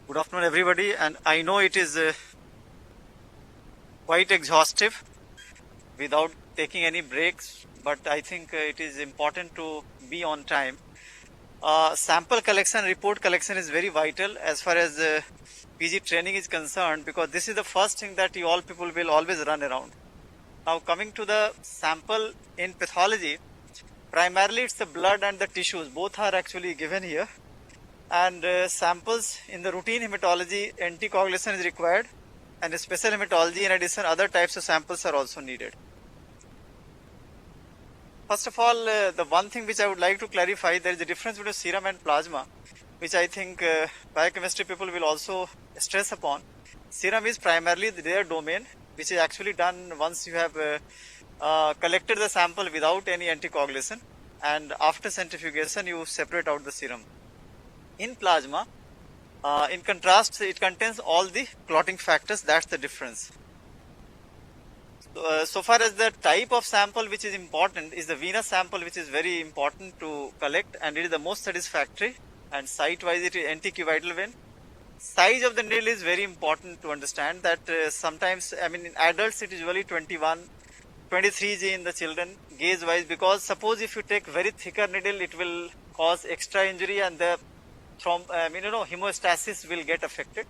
Good afternoon, everybody. And I know it is quite exhaustive without taking any breaks, but I think it is important to be on time. Sample collection, report collection is very vital as far as PG training is concerned, because this is the first thing that you all people will always run around. Now, coming to the sample in pathology, primarily it's the blood and the tissues. Both are actually given here. And samples in the routine hematology, anticoagulation is required, and special hematology, in addition, other types of samples are also needed. First of all, the one thing which I would like to clarify, there is a difference between serum and plasma, which I think biochemistry people will also stress upon. Serum is primarily their domain, which is actually done once you have collected the sample without any anticoagulation, and after centrifugation you separate out the serum. In plasma, in contrast, it contains all the clotting factors. That's the difference. So far as the type of sample which is important is the venous sample, which is very important to collect, and it is the most satisfactory, and site wise it is anticubital vein. Size of the needle is very important to understand that sometimes, I mean, in adults it is usually 21, 23 G in the children, gauge wise, because suppose if you take very thicker needle, it will cause extra injury, and the hemostasis will get affected.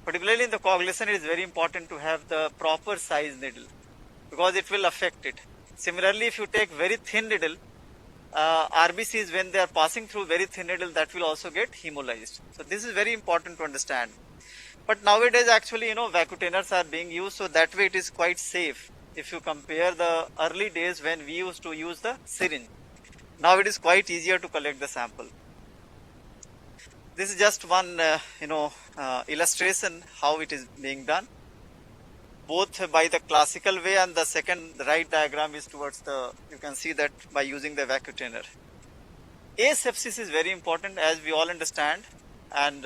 Particularly in the coagulation, it is very important to have the proper size needle, because it will affect it. Similarly, if you take very thin needle, RBCs, when they are passing through very thin needle, that will also get hemolyzed. So this is very important to understand. But nowadays actually, vacutainers are being used, so that way it is quite safe. If you compare the early days when we used to use the syringe, now it is quite easier to collect the sample. This is just one, illustration how it is being done, both by the classical way, and the second, the right diagram is towards the, you can see that by using the vacutainer. Asepsis is very important, as we all understand, and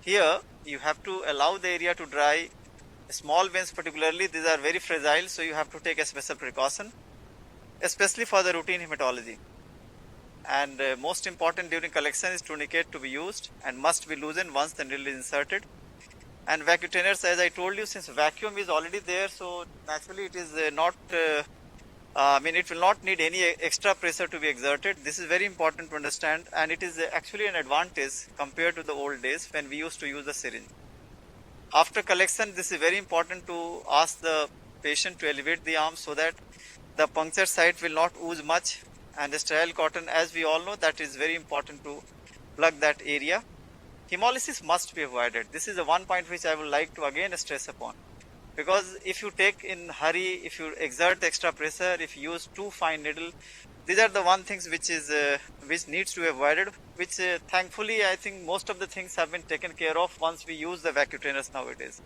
here you have to allow the area to dry. Small veins particularly, these are very fragile, so you have to take a special precaution, especially for the routine hematology. And most important during collection is tourniquet to be used and must be loosened once the needle is inserted. And vacutainers, as I told you, since vacuum is already there, so naturally it is it will not need any extra pressure to be exerted. This is very important to understand, and it is actually an advantage compared to the old days when we used to use the syringe. After collection, this is very important to ask the patient to elevate the arm so that the puncture site will not ooze much, and the sterile cotton, as we all know, that is very important to plug that area. Hemolysis must be avoided. This is the one point which I would like to again stress upon, because if you take in hurry, if you exert the extra pressure, if you use too fine needle, these are the one things which needs to be avoided, which thankfully I think most of the things have been taken care of once we use the vacutainers nowadays.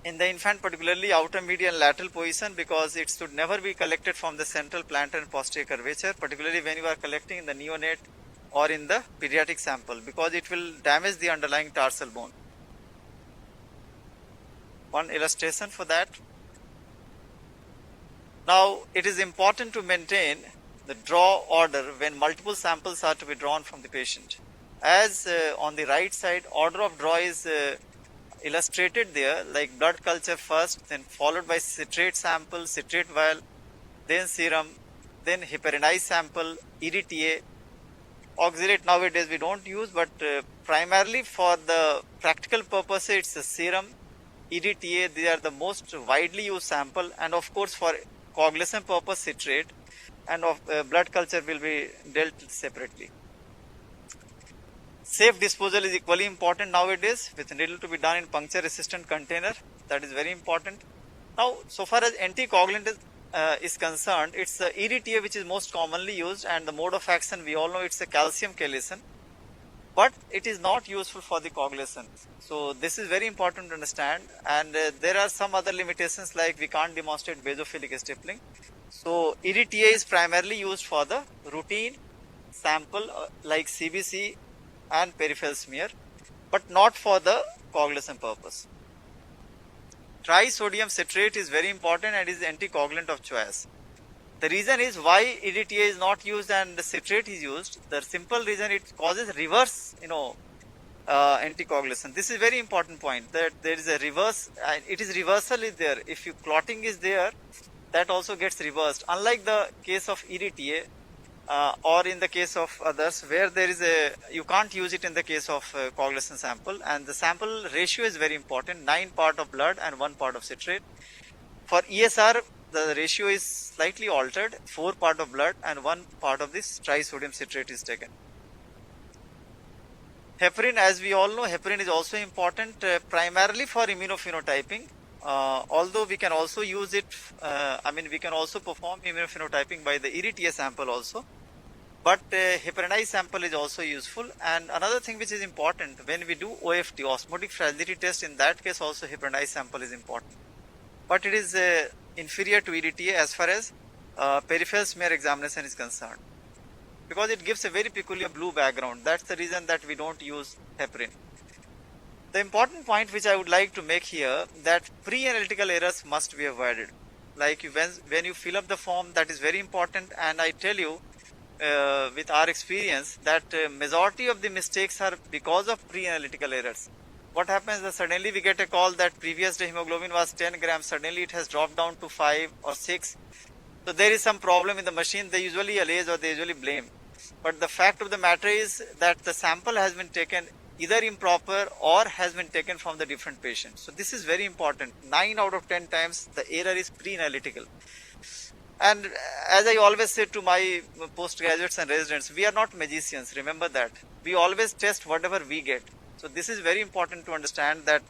In the infant, particularly outer medial and lateral position, because it should never be collected from the central plantar and posterior curvature, particularly when you are collecting in the neonate or in the pediatric sample, because it will damage the underlying tarsal bone. One illustration for that. Now, it is important to maintain the draw order when multiple samples are to be drawn from the patient. As on the right side, order of draw is illustrated there, like blood culture first, then followed by citrate sample, citrate vial, then serum, then heparinized sample, EDTA. Oxalate nowadays we don't use, but primarily for the practical purpose it's a serum, EDTA. They are the most widely used sample, and of course for coagulation purpose citrate, and of blood culture will be dealt separately. Safe disposal is equally important nowadays, with needle to be done in puncture resistant container. That is very important. Now, so far as anticoagulant is concerned, it's the EDTA which is most commonly used, and the mode of action we all know, it's a calcium chelation, but it is not useful for the coagulation. So this is very important to understand, and there are some other limitations, like we can't demonstrate basophilic stippling. So EDTA is primarily used for the routine sample like CBC and peripheral smear, but not for the coagulation purpose. Trisodium citrate is very important and is anticoagulant of choice. The reason is why EDTA is not used and the citrate is used. The simple reason, it causes reverse, anticoagulation. This is very important point, that there is a reverse, it is reversal is there. If you clotting is there, that also gets reversed. Unlike the case of EDTA, or in the case of others where there is you can't use it in the case of coagulation sample, and the sample ratio is very important, 9 part of blood and 1 part of citrate. For ESR, the ratio is slightly altered, 4 part of blood and 1 part of this trisodium citrate is taken. Heparin, as we all know, heparin is also important primarily for immunophenotyping. Although we can also use it, we can also perform immunophenotyping by the EDTA sample also. But heparinized sample is also useful. And another thing which is important, when we do OFT, osmotic fragility test, in that case also heparinized sample is important. But it is inferior to EDTA as far as peripheral smear examination is concerned, because it gives a very peculiar blue background. That's the reason that we don't use heparin. The important point which I would like to make here, that pre-analytical errors must be avoided. Like when you fill up the form, that is very important, and I tell you with our experience that majority of the mistakes are because of pre-analytical errors. What happens is suddenly we get a call that previous day hemoglobin was 10 grams, suddenly it has dropped down to 5 or 6. So there is some problem in the machine, they usually allege or they usually blame. But the fact of the matter is that the sample has been taken either improper or has been taken from the different patient. So this is very important. 9 out of 10 times the error is pre-analytical. And as I always say to my postgraduates and residents, we are not magicians, remember that. We always test whatever we get. So this is very important to understand, that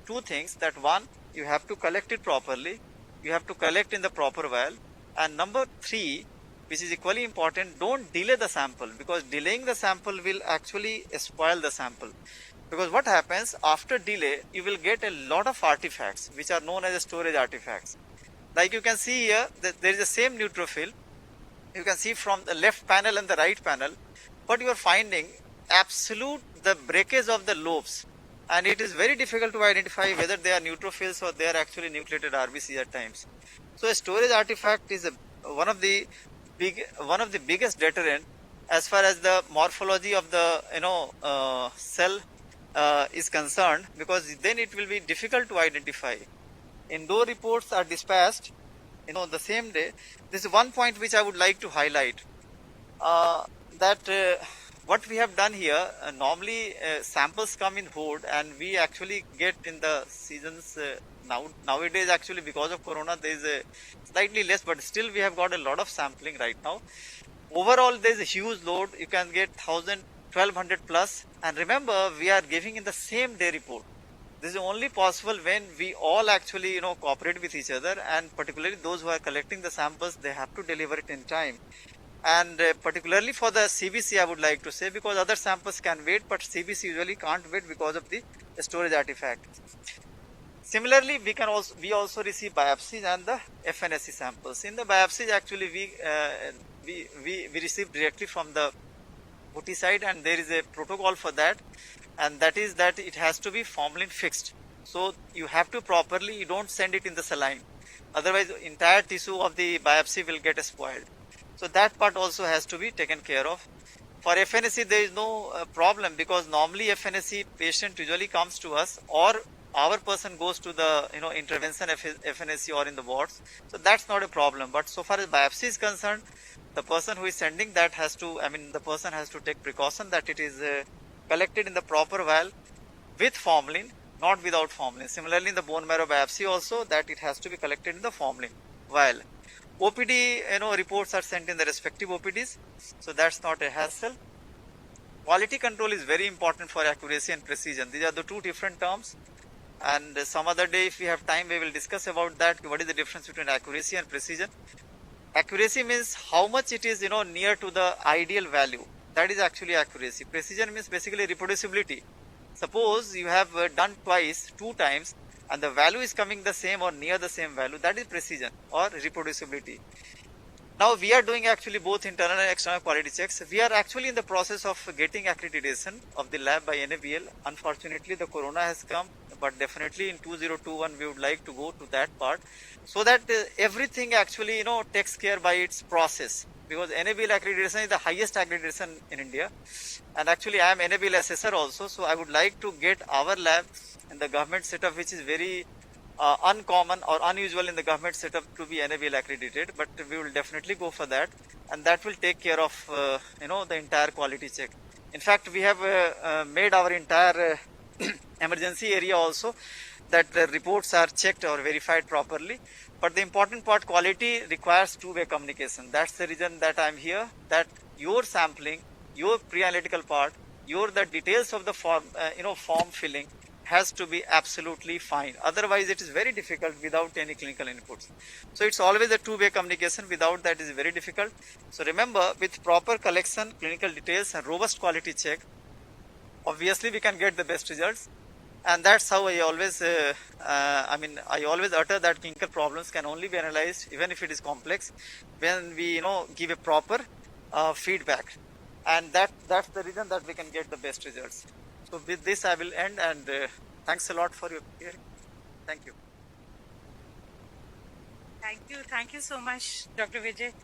two things, that one, you have to collect it properly, you have to collect in the proper vial, and number 3, which is equally important, don't delay the sample, because delaying the sample will actually spoil the sample. Because what happens after delay, you will get a lot of artifacts which are known as storage artifacts. Like you can see here that there is the same neutrophil, you can see from the left panel and the right panel, but you are finding absolute the breakage of the lobes, and it is very difficult to identify whether they are neutrophils or they are actually nucleated RBC at times. So a storage artifact is one of the biggest deterrent as far as the morphology of the cell is concerned, because then it will be difficult to identify. Indoor reports are dispatched the same day. This is one point which I would like to highlight, that what we have done here, normally samples come in horde, and we actually get in the seasons nowadays, actually because of corona there is a slightly less, but still we have got a lot of sampling right now. Overall there is a huge load, you can get 1000, 1200 plus, and remember we are giving in the same day report. This is only possible when we all actually cooperate with each other, and particularly those who are collecting the samples, they have to deliver it in time. And particularly for the CBC, I would like to say, because other samples can wait, but CBC usually can't wait because of the storage artifact. Similarly, we also receive biopsies and the FNSC samples. In the biopsies, actually we receive directly from the OT side, and there is a protocol for that, and that is that it has to be formalin fixed. So you have to properly, you don't send it in the saline, otherwise entire tissue of the biopsy will get spoiled. So that part also has to be taken care of. For FNSC there is no problem, because normally FNSC patient usually comes to us, or our person goes to the intervention FNSC or in the wards. So that's not a problem. But so far as biopsy is concerned, the person who is sending that has to, the person has to take precaution that it is collected in the proper vial with formalin, not without formalin. Similarly, in the bone marrow biopsy also, that it has to be collected in the formalin vial. OPD, reports are sent in the respective OPDs, so that's not a hassle. Quality control is very important for accuracy and precision. These are the two different terms, and some other day, if we have time, we will discuss about that. What is the difference between accuracy and precision? Accuracy means how much it is, near to the ideal value. That is actually accuracy. Precision means basically reproducibility. Suppose you have done twice, 2 times, and the value is coming the same or near the same value, that is precision or reproducibility. Now we are doing actually both internal and external quality checks. We are actually in the process of getting accreditation of the lab by NABL. Unfortunately, the corona has come, but definitely in 2021 we would like to go to that part, so that everything actually takes care by its process. because NABL accreditation is the highest accreditation in India, and actually I am NABL assessor also, so I would like to get our lab in the government setup, which is very uncommon or unusual in the government setup to be NABL accredited, but we will definitely go for that, and that will take care of the entire quality check. In fact, we have made our entire emergency area also, that the reports are checked or verified properly. But the important part, quality requires two-way communication. That's the reason that I'm here, that your sampling, your pre-analytical part, the details of the form filling has to be absolutely fine. Otherwise, it is very difficult without any clinical inputs. So it's always a two-way communication. Without that, is very difficult. So remember, with proper collection, clinical details, and robust quality check, obviously we can get the best results. And that's how I always, I always utter that clinical problems can only be analyzed, even if it is complex, when we, give a proper feedback. And that's the reason that we can get the best results. So with this, I will end, and thanks a lot for your hearing. Thank you. Thank you so much, Dr. Vijay.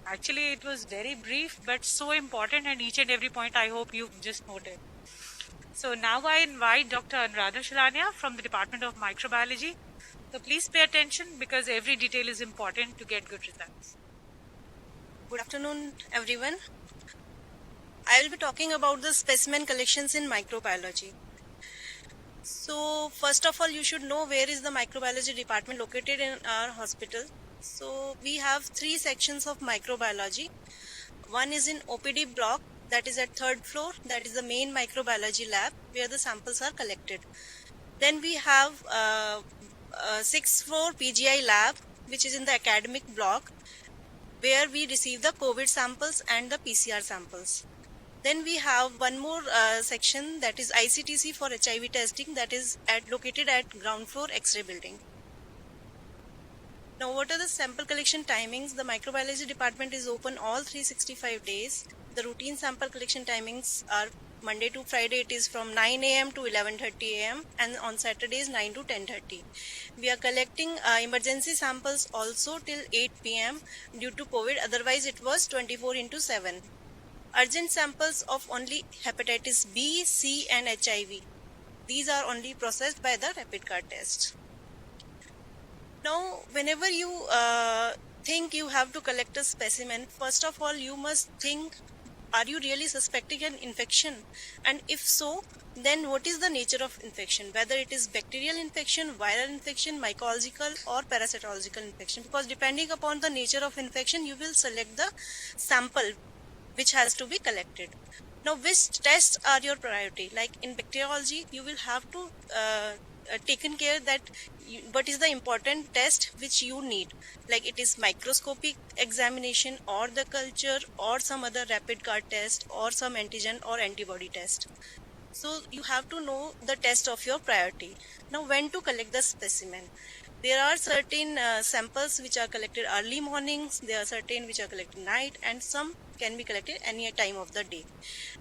Actually, it was very brief, but so important, and each and every point I hope you've just noted. So now I invite Dr. Anuradha Shalania from the Department of Microbiology. So please pay attention, because every detail is important to get good results. Good afternoon, everyone. I will be talking about the specimen collections in microbiology. So first of all, you should know where is the microbiology department located in our hospital. So we have 3 sections of microbiology. One is in OPD block, that is at 3rd floor, that is the main microbiology lab where the samples are collected. Then we have 6th floor PGI lab, which is in the academic block, where we receive the COVID samples and the PCR samples. Then we have one more section, that is ICTC for HIV testing, that is located at ground floor X-ray building. Now, what are the sample collection timings? The microbiology department is open all 365 days. The routine sample collection timings are Monday to Friday, it is from 9 a.m. to 11:30 a.m. and on Saturdays 9 to 10:30. We are collecting emergency samples also till 8 p.m. due to COVID, otherwise it was 24/7. Urgent samples of only hepatitis B, C and HIV. These are only processed by the rapid car test. Now, whenever you think you have to collect a specimen, first of all, you must think, are you really suspecting an infection? And if so, then what is the nature of infection? Whether it is bacterial infection, viral infection, mycological or parasitological infection. Because depending upon the nature of infection, you will select the sample which has to be collected. Now, which tests are your priority? Like in bacteriology, you will have to taken care that what is the important test which you need, like it is microscopic examination or the culture or some other rapid car test or some antigen or antibody test. So you have to know the test of your priority. Now, when to collect the specimen? There are certain samples which are collected early mornings, there are certain which are collected night, and some can be collected any time of the day.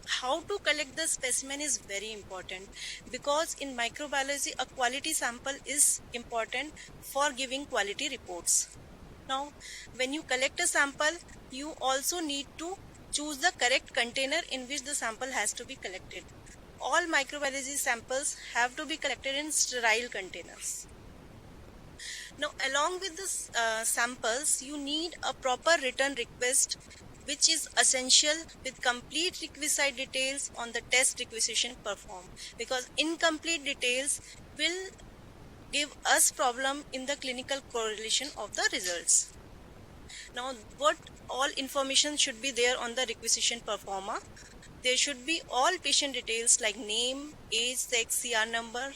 How to collect the specimen is very important, because in microbiology a quality sample is important for giving quality reports. Now, when you collect a sample, you also need to choose the correct container in which the sample has to be collected. All microbiology samples have to be collected in sterile containers. Now, along with the samples, you need a proper written request, which is essential, with complete requisite details on the test requisition performed, because incomplete details will give us problem in the clinical correlation of the results. Now, what all information should be there on the requisition performer? There should be all patient details like name, age, sex, CR number,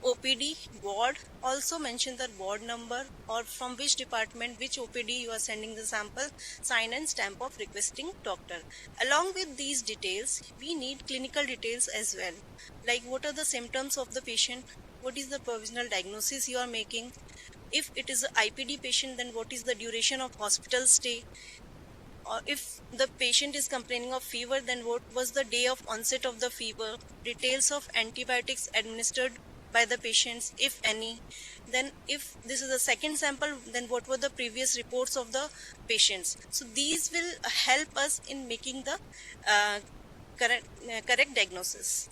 OPD, ward, also mention the ward number or from which department, which OPD you are sending the sample, sign and stamp of requesting doctor. Along with these details, we need clinical details as well, like what are the symptoms of the patient, what is the provisional diagnosis you are making. If it is an IPD patient, then what is the duration of hospital stay? Or if the patient is complaining of fever, then what was the day of onset of the fever, details of antibiotics administered by the patients, if any. Then if this is the second sample, then what were the previous reports of the patients. So these will help us in making the correct diagnosis.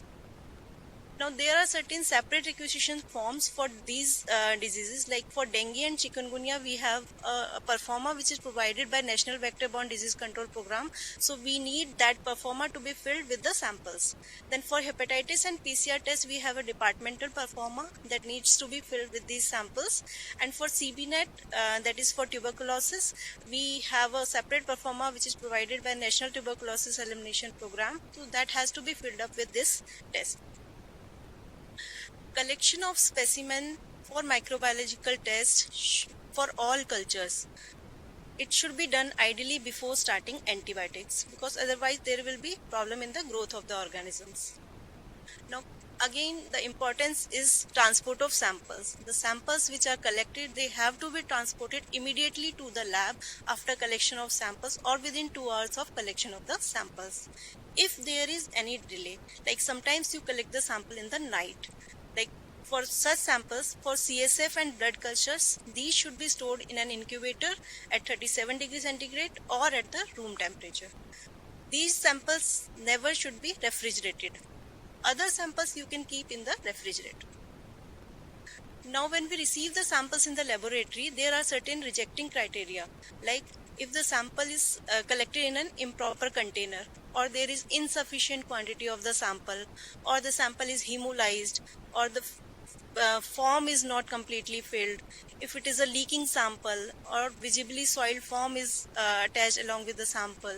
Now there are certain separate requisition forms for these diseases. Like for dengue and chikungunya, we have a performa which is provided by National Vector-Borne Disease Control Program. So we need that performa to be filled with the samples. Then for hepatitis and PCR test, we have a departmental performa that needs to be filled with these samples. And for CBNet, that is for tuberculosis, we have a separate performa which is provided by National Tuberculosis Elimination Program. So that has to be filled up with this test. Collection of specimen for microbiological tests for all cultures. It should be done ideally before starting antibiotics, because otherwise there will be problem in the growth of the organisms. Now again, the importance is transport of samples. The samples which are collected, they have to be transported immediately to the lab after collection of samples or within 2 hours of collection of the samples. If there is any delay, like sometimes you collect the sample in the night, like for such samples, for CSF and blood cultures, these should be stored in an incubator at 37 degrees centigrade or at the room temperature. These samples never should be refrigerated. Other samples you can keep in the refrigerator. Now when we receive the samples in the laboratory, there are certain rejecting criteria, like if the sample is collected in an improper container, or there is insufficient quantity of the sample, or the sample is hemolyzed, or the form is not completely filled, if it is a leaking sample, or visibly soiled form is attached along with the sample,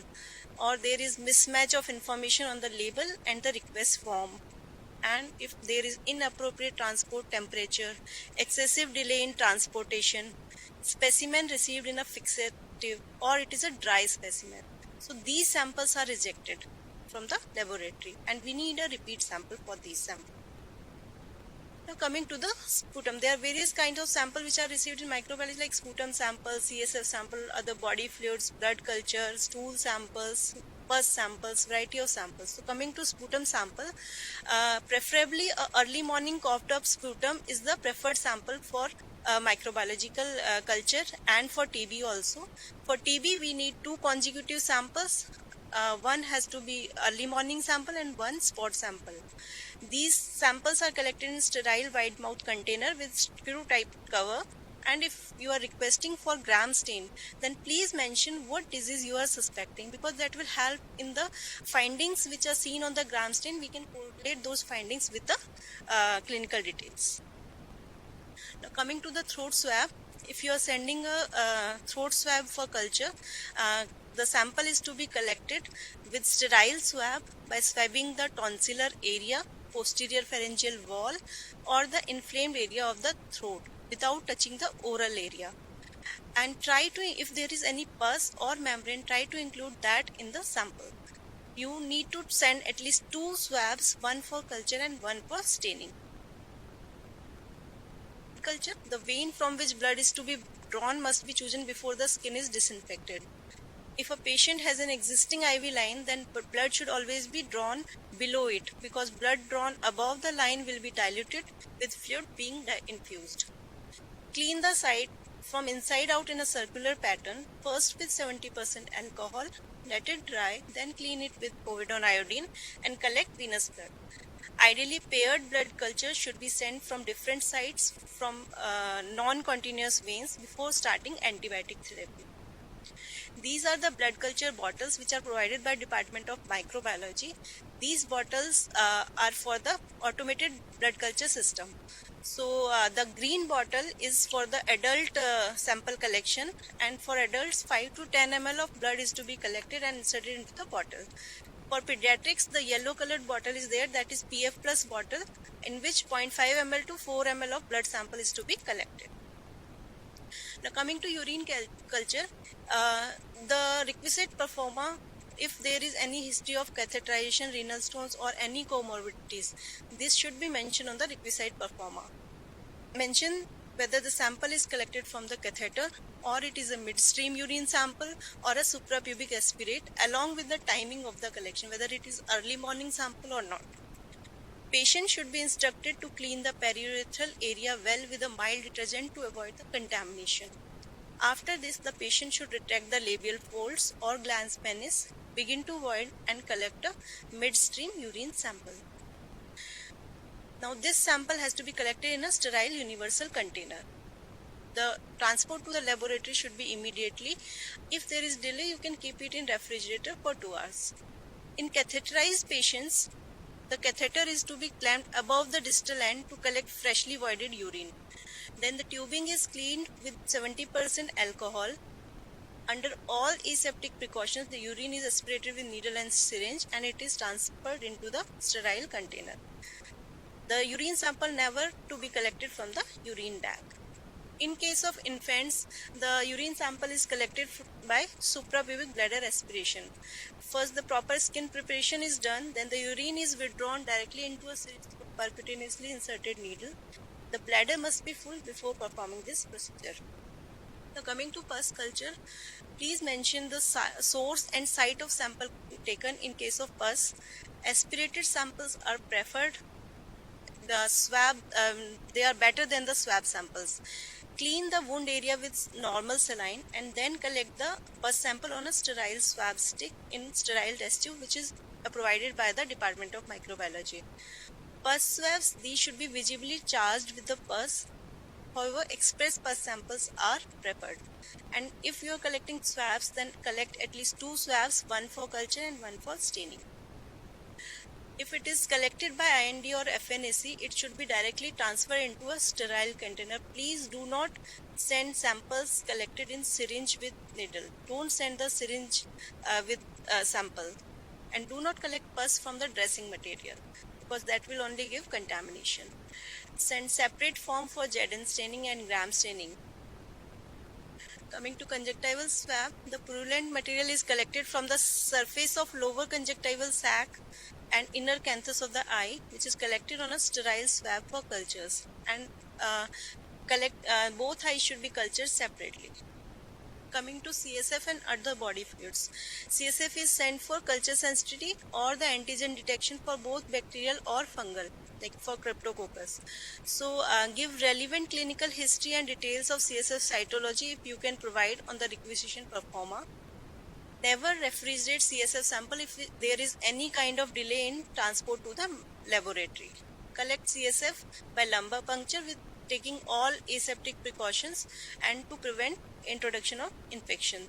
or there is mismatch of information on the label and the request form, and if there is inappropriate transport temperature, excessive delay in transportation, specimen received in a fixative, or it is a dry specimen. So these samples are rejected from the laboratory and we need a repeat sample for these samples. Now coming to the sputum, there are various kinds of samples which are received in microbiology, like sputum sample, CSF sample, other body fluids, blood culture, stool samples, pus samples, variety of samples. So coming to sputum sample, preferably a early morning coughed up sputum is the preferred sample for microbiological culture and for TB also. For TB we need 2 consecutive samples. One has to be early morning sample and 1 spot sample. These samples are collected in sterile wide mouth container with screw type cover, and if you are requesting for gram stain, then please mention what disease you are suspecting, because that will help in the findings which are seen on the gram stain. We can correlate those findings with the clinical details. Now coming to the throat swab, if you are sending a throat swab for culture, the sample is to be collected with sterile swab by swabbing the tonsillar area, posterior pharyngeal wall, or the inflamed area of the throat without touching the oral area. And try to, if there is any pus or membrane, try to include that in the sample. You need to send at least 2 swabs, 1 for culture and 1 for staining. Culture, the vein from which blood is to be drawn must be chosen before the skin is disinfected. If a patient has an existing IV line, then blood should always be drawn below it, because blood drawn above the line will be diluted with fluid being infused. Clean the site from inside out in a circular pattern, first with 70% alcohol, let it dry, then clean it with povidone iodine and collect venous blood. Ideally, paired blood culture should be sent from different sites from non-continuous veins before starting antibiotic therapy. These are the blood culture bottles which are provided by Department of Microbiology. These bottles are for the automated blood culture system. So the green bottle is for the adult sample collection, and for adults 5 to 10 ml of blood is to be collected and inserted into the bottle. For pediatrics, the yellow colored bottle is there, that is PF plus bottle, in which 0.5 ml to 4 ml of blood sample is to be collected. Now coming to urine culture, the requisite performa, if there is any history of catheterization, renal stones or any comorbidities, this should be mentioned on the requisite performa. Mention whether the sample is collected from the catheter or it is a midstream urine sample or a suprapubic aspirate, along with the timing of the collection, whether it is early morning sample or not. Patient should be instructed to clean the periurethral area well with a mild detergent to avoid the contamination. After this, the patient should retract the labial folds or glans penis, begin to void and collect a midstream urine sample. Now, this sample has to be collected in a sterile universal container. The transport to the laboratory should be immediately. If there is delay, you can keep it in refrigerator for 2 hours. In catheterized patients, the catheter is to be clamped above the distal end to collect freshly voided urine. Then the tubing is cleaned with 70% alcohol. Under all aseptic precautions, the urine is aspirated with needle and syringe and it is transferred into the sterile container. The urine sample never to be collected from the urine bag. In case of infants, the urine sample is collected by suprapubic bladder aspiration. First, the proper skin preparation is done, then the urine is withdrawn directly into a syringe percutaneously inserted needle. The bladder must be full before performing this procedure. Now, coming to pus culture, please mention the source and site of sample taken in case of pus. Aspirated samples are preferred. The swab, they are better than the swab samples. Clean the wound area with normal saline and then collect the pus sample on a sterile swab stick in sterile test tube, which is provided by the Department of Microbiology. Pus swabs, these should be visibly charged with the pus. However, express pus samples are preferred. And if you are collecting swabs, then collect at least 2 swabs, one for culture and one for staining. If it is collected by IND or FNAC, it should be directly transferred into a sterile container. Please do not send samples collected in syringe with needle. Don't send the syringe with sample. And do not collect pus from the dressing material because that will only give contamination. Send separate form for Jaden staining and gram staining. Coming to conjunctival swab, the purulent material is collected from the surface of lower conjunctival sac and inner canthus of the eye, which is collected on a sterile swab for cultures. And both eyes should be cultured separately. Coming to CSF and other body fluids, CSF is sent for culture sensitivity or the antigen detection for both bacterial or fungal, like for Cryptococcus. So give relevant clinical history and details of CSF cytology if you can provide on the requisition per forma. Never refrigerate CSF sample if there is any kind of delay in transport to the laboratory. Collect CSF by lumbar puncture with taking all aseptic precautions and to prevent introduction of infection.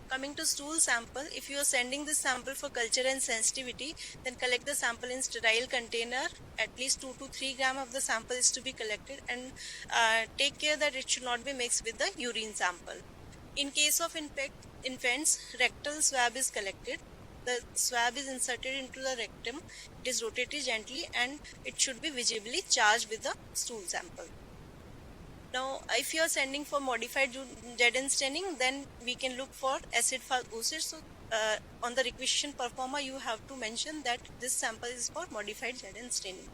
Coming to stool sample, if you are sending this sample for culture and sensitivity, then collect the sample in sterile container. At least 2 to 3 gram of the sample is to be collected and take care that it should not be mixed with the urine sample. In case of infants, rectal swab is collected. The swab is inserted into the rectum. It is rotated gently and it should be visibly charged with the stool sample. Now, if you are sending for modified Jaden staining, then we can look for acid-fast usage. So, on the requisition per forma, you have to mention that this sample is for modified Jaden staining.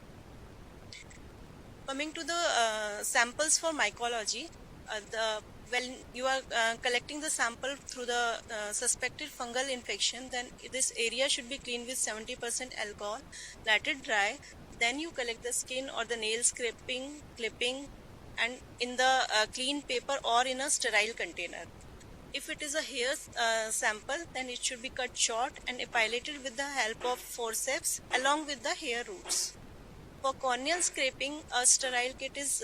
Coming to the samples for mycology, when you are collecting the sample through the suspected fungal infection, then this area should be cleaned with 70% alcohol, let it dry. Then you collect the skin or the nail scraping, clipping, and in the clean paper or in a sterile container. If it is a hair sample, then it should be cut short and epilated with the help of forceps along with the hair roots. For corneal scraping, a sterile kit is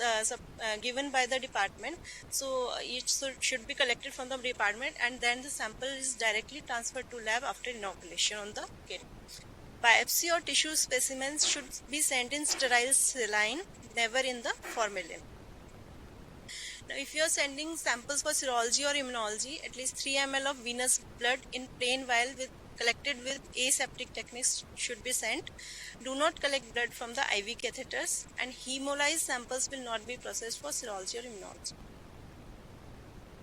given by the department. So it should be collected from the department and then the sample is directly transferred to lab after inoculation on the kit. Biopsy or tissue specimens should be sent in sterile saline, never in the formalin. Now, if you are sending samples for serology or immunology, at least 3 ml of venous blood in plain vial collected with aseptic techniques should be sent. Do not collect blood from the IV catheters, and hemolyzed samples will not be processed for serology or immunology.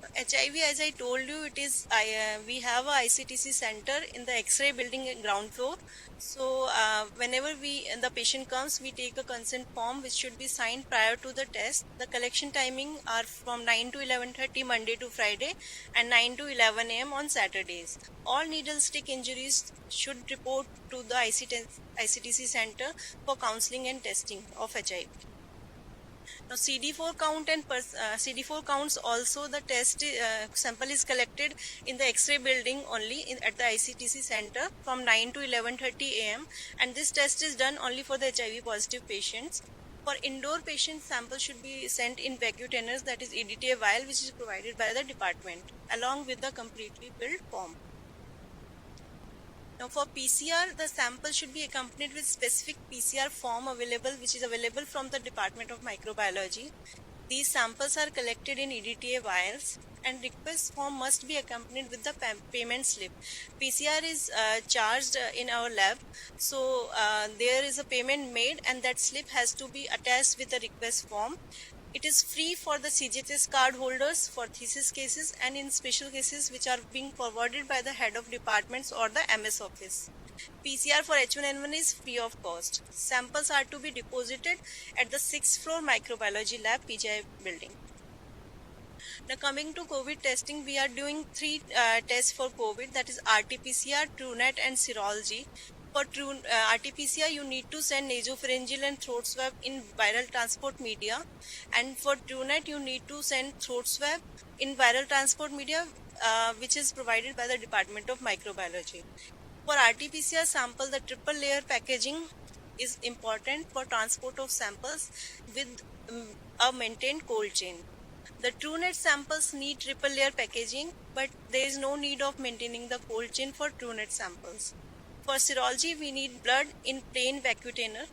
HIV, as I told you, it is we have a ICTC center in the X-ray building ground floor. So whenever the patient comes, we take a consent form which should be signed prior to the test. The collection timing are from 9 to 11:30 Monday to Friday and 9 to 11 a.m. on Saturdays. All needle stick injuries should report to the ICTC center for counseling and testing of HIV. Now CD4 count and CD4 counts also, the test sample is collected in the X-ray building only at the ICTC center from 9 to 11:30 a.m. and this test is done only for the HIV positive patients. For indoor patients, sample should be sent in vacutainers, that is EDTA vial, which is provided by the department along with the completely filled form. Now for PCR, the sample should be accompanied with specific PCR form available, which is available from the Department of Microbiology. These samples are collected in EDTA vials and request form must be accompanied with the payment slip. PCR is charged in our lab, so there is a payment made and that slip has to be attached with the request form. It is free for the CGHS card holders for thesis cases and in special cases which are being forwarded by the head of departments or the MS office. PCR for H1N1 is free of cost. Samples are to be deposited at the 6th floor microbiology lab, PGI building. Now coming to COVID testing, we are doing 3 tests for COVID, that is RT-PCR, TrueNet and serology. For RT-PCR, you need to send nasopharyngeal and throat swab in viral transport media, and for TrueNet, you need to send throat swab in viral transport media, which is provided by the Department of Microbiology. For RT-PCR sample, the triple layer packaging is important for transport of samples with a maintained cold chain. The TrueNet samples need triple layer packaging, but there is no need of maintaining the cold chain for TrueNet samples. For serology, we need blood in plain vacutainer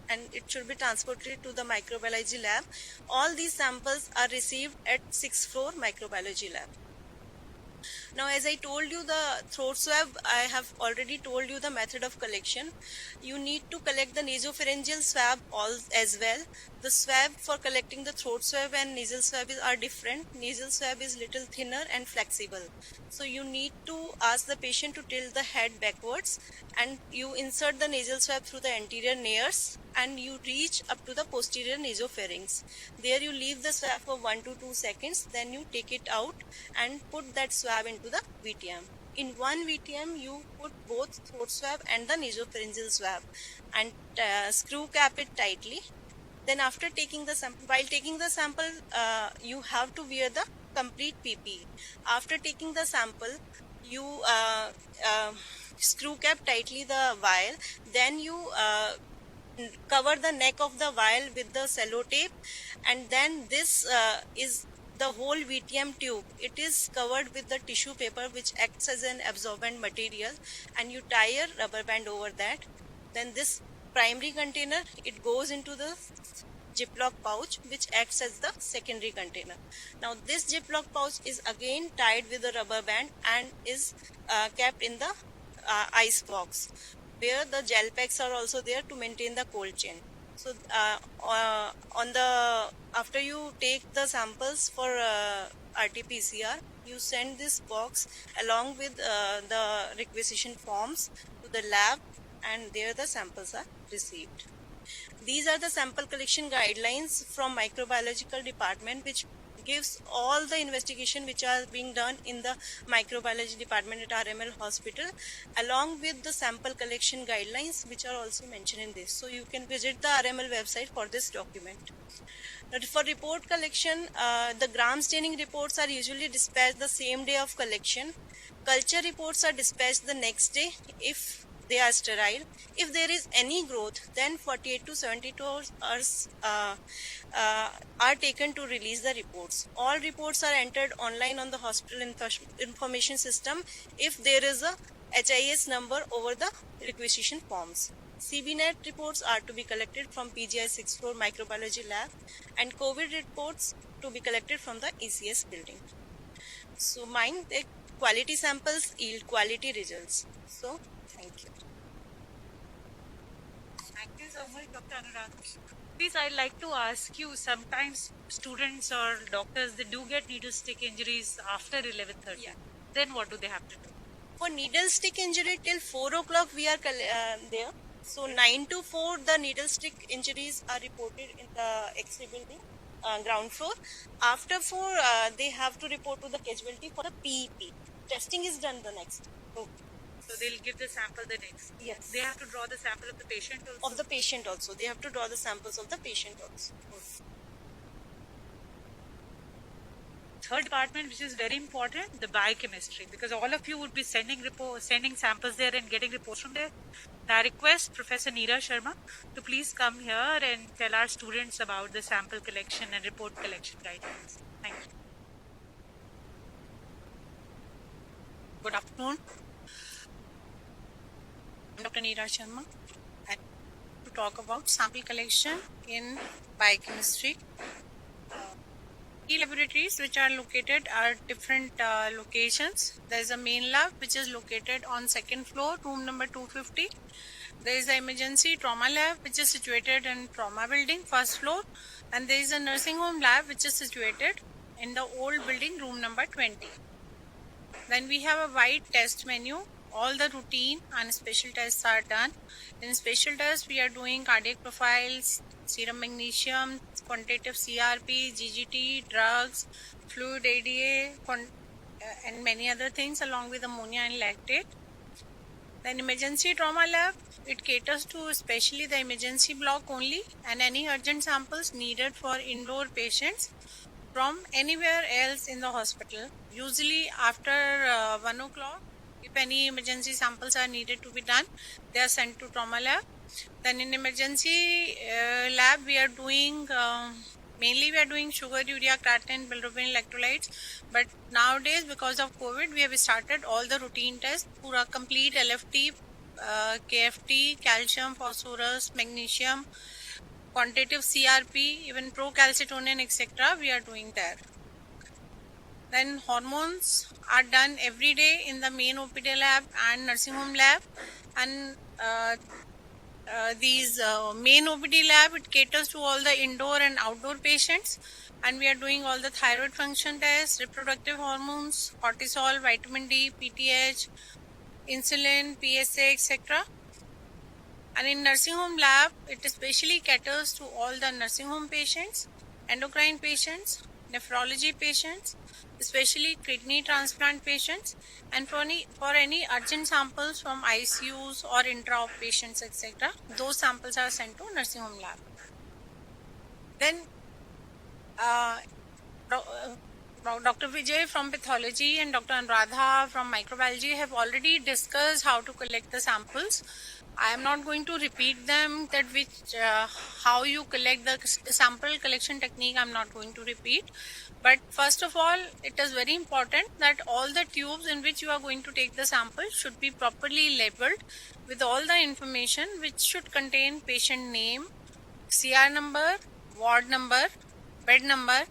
and it should be transported to the microbiology lab. All these samples are received at 6th floor microbiology lab. Now, as I told you the throat swab, I have already told you the method of collection. You need to collect the nasopharyngeal swab as well. The swab for collecting the throat swab and nasal swab are different. Nasal swab is little thinner and flexible. So you need to ask the patient to tilt the head backwards and you insert the nasal swab through the anterior nares and you reach up to the posterior nasopharynx. There you leave the swab for 1 to 2 seconds, then you take it out and put that swab into the VTM. In one VTM, you put both throat swab and the nasopharyngeal swab and screw cap it tightly. Then after taking the sample, while taking the sample, you have to wear the complete PPE. After taking the sample, you screw cap tightly the vial, then you cover the neck of the vial with the cello tape, and then this is the whole VTM tube. It is covered with the tissue paper which acts as an absorbent material, and you tie a rubber band over that. Then this primary container, it goes into the Ziploc pouch which acts as the secondary container. Now this Ziploc pouch is again tied with a rubber band and is kept in the ice box, where the gel packs are also there to maintain the cold chain. So after you take the samples for RT-PCR, you send this box along with the requisition forms to the lab, and there the samples are received. These are the sample collection guidelines from microbiological department, which gives all the investigation which are being done in the microbiology department at RML hospital, along with the sample collection guidelines which are also mentioned in this. So you can visit the RML website for this document. Now, for report collection, the gram staining reports are usually dispatched the same day of collection. Culture reports are dispatched the next day if they are sterile. If there is any growth, then 48 to 72 hours are taken to release the reports. All reports are entered online on the hospital information system if there is a HIS number over the requisition forms. CBNet reports are to be collected from PGI 6th floor microbiology lab, and COVID reports to be collected from the ECS building. So mind the quality samples yield quality results. So thank you. Thank you so much, Dr. Anurag. Please, I'd like to ask you, sometimes students or doctors, they do get needle stick injuries after 11:30. Yeah. Then what do they have to do? For needle stick injury till 4 o'clock we are there. So 9 to 4 the needle stick injuries are reported in the X-ray building, ground floor. After 4 they have to report to the casualty for the PEP. Testing is done the next. So they'll give the sample the next. Yes. They have to draw the sample of the patient also. Of the patient also. They have to draw the samples of the patient also. Third department, which is very important, the biochemistry, because all of you would be sending samples there and getting reports from there. I request Professor Neera Sharma to please come here and tell our students about the sample collection and report collection guidelines. Thank you. Good afternoon. I'm Dr. Neera Sharma. I'm to talk about sample collection in biochemistry. Key laboratories which are located are different locations. There is a main lab which is located on second floor, room number 250. There is the emergency trauma lab which is situated in trauma building, first floor. And there is a nursing home lab which is situated in the old building, room number 20. Then we have a wide test menu. All the routine and special tests are done. In special tests, we are doing cardiac profiles, serum magnesium, quantitative CRP, GGT, drugs, fluid ADA, and many other things along with ammonia and lactate. Then emergency trauma lab, it caters to especially the emergency block only and any urgent samples needed for indoor patients from anywhere else in the hospital. Usually after 1 o'clock, if any emergency samples are needed to be done, they are sent to trauma lab. Then in emergency lab, we are doing mainly we are doing sugar, urea, creatinine, bilirubin, electrolytes. But nowadays, because of COVID, we have started all the routine tests, pura complete LFT, KFT, calcium, phosphorus, magnesium, quantitative CRP, even procalcitonin, etc. We are doing there. Then hormones are done every day in the main OPD lab and nursing home lab. And these main OPD lab, it caters to all the indoor and outdoor patients. And we are doing all the thyroid function tests, reproductive hormones, cortisol, vitamin D, PTH, insulin, PSA, etc. And in nursing home lab, it especially caters to all the nursing home patients, endocrine patients, nephrology patients, especially kidney transplant patients, and for any urgent samples from ICUs or intra-op patients, etc. Those samples are sent to nursing home lab. Then Dr. Vijay from pathology and Dr. Anuradha from microbiology have already discussed how to collect the samples. I am not going to repeat them, that how you collect the sample collection technique. I am not going to repeat. But first of all, it is very important that all the tubes in which you are going to take the sample should be properly labeled with all the information, which should contain patient name, CR number, ward number, bed number,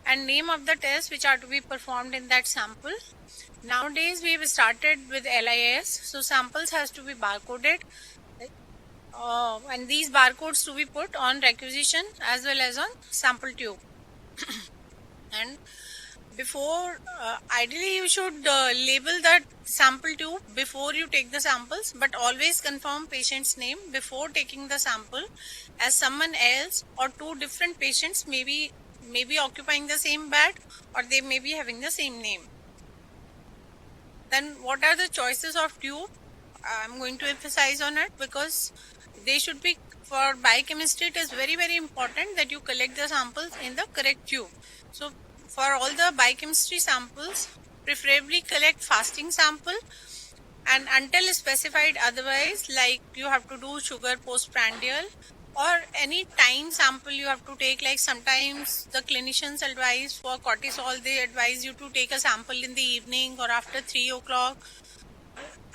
and name of the tests which are to be performed in that sample. Nowadays we have started with LIS, so samples has to be barcoded, and these barcodes to be put on requisition as well as on sample tube. And before, ideally you should label that sample tube before you take the samples, but always confirm patient's name before taking the sample, as someone else or two different patients may be occupying the same bed, or they may be having the same name. Then what are the choices of tube? I'm going to emphasize on it because they should be, for biochemistry it is very, very important that you collect the samples in the correct tube. So for all the biochemistry samples, preferably collect fasting sample, and until specified otherwise, like you have to do sugar postprandial or any time sample you have to take, like sometimes the clinicians advise for cortisol, they advise you to take a sample in the evening or after 3 o'clock.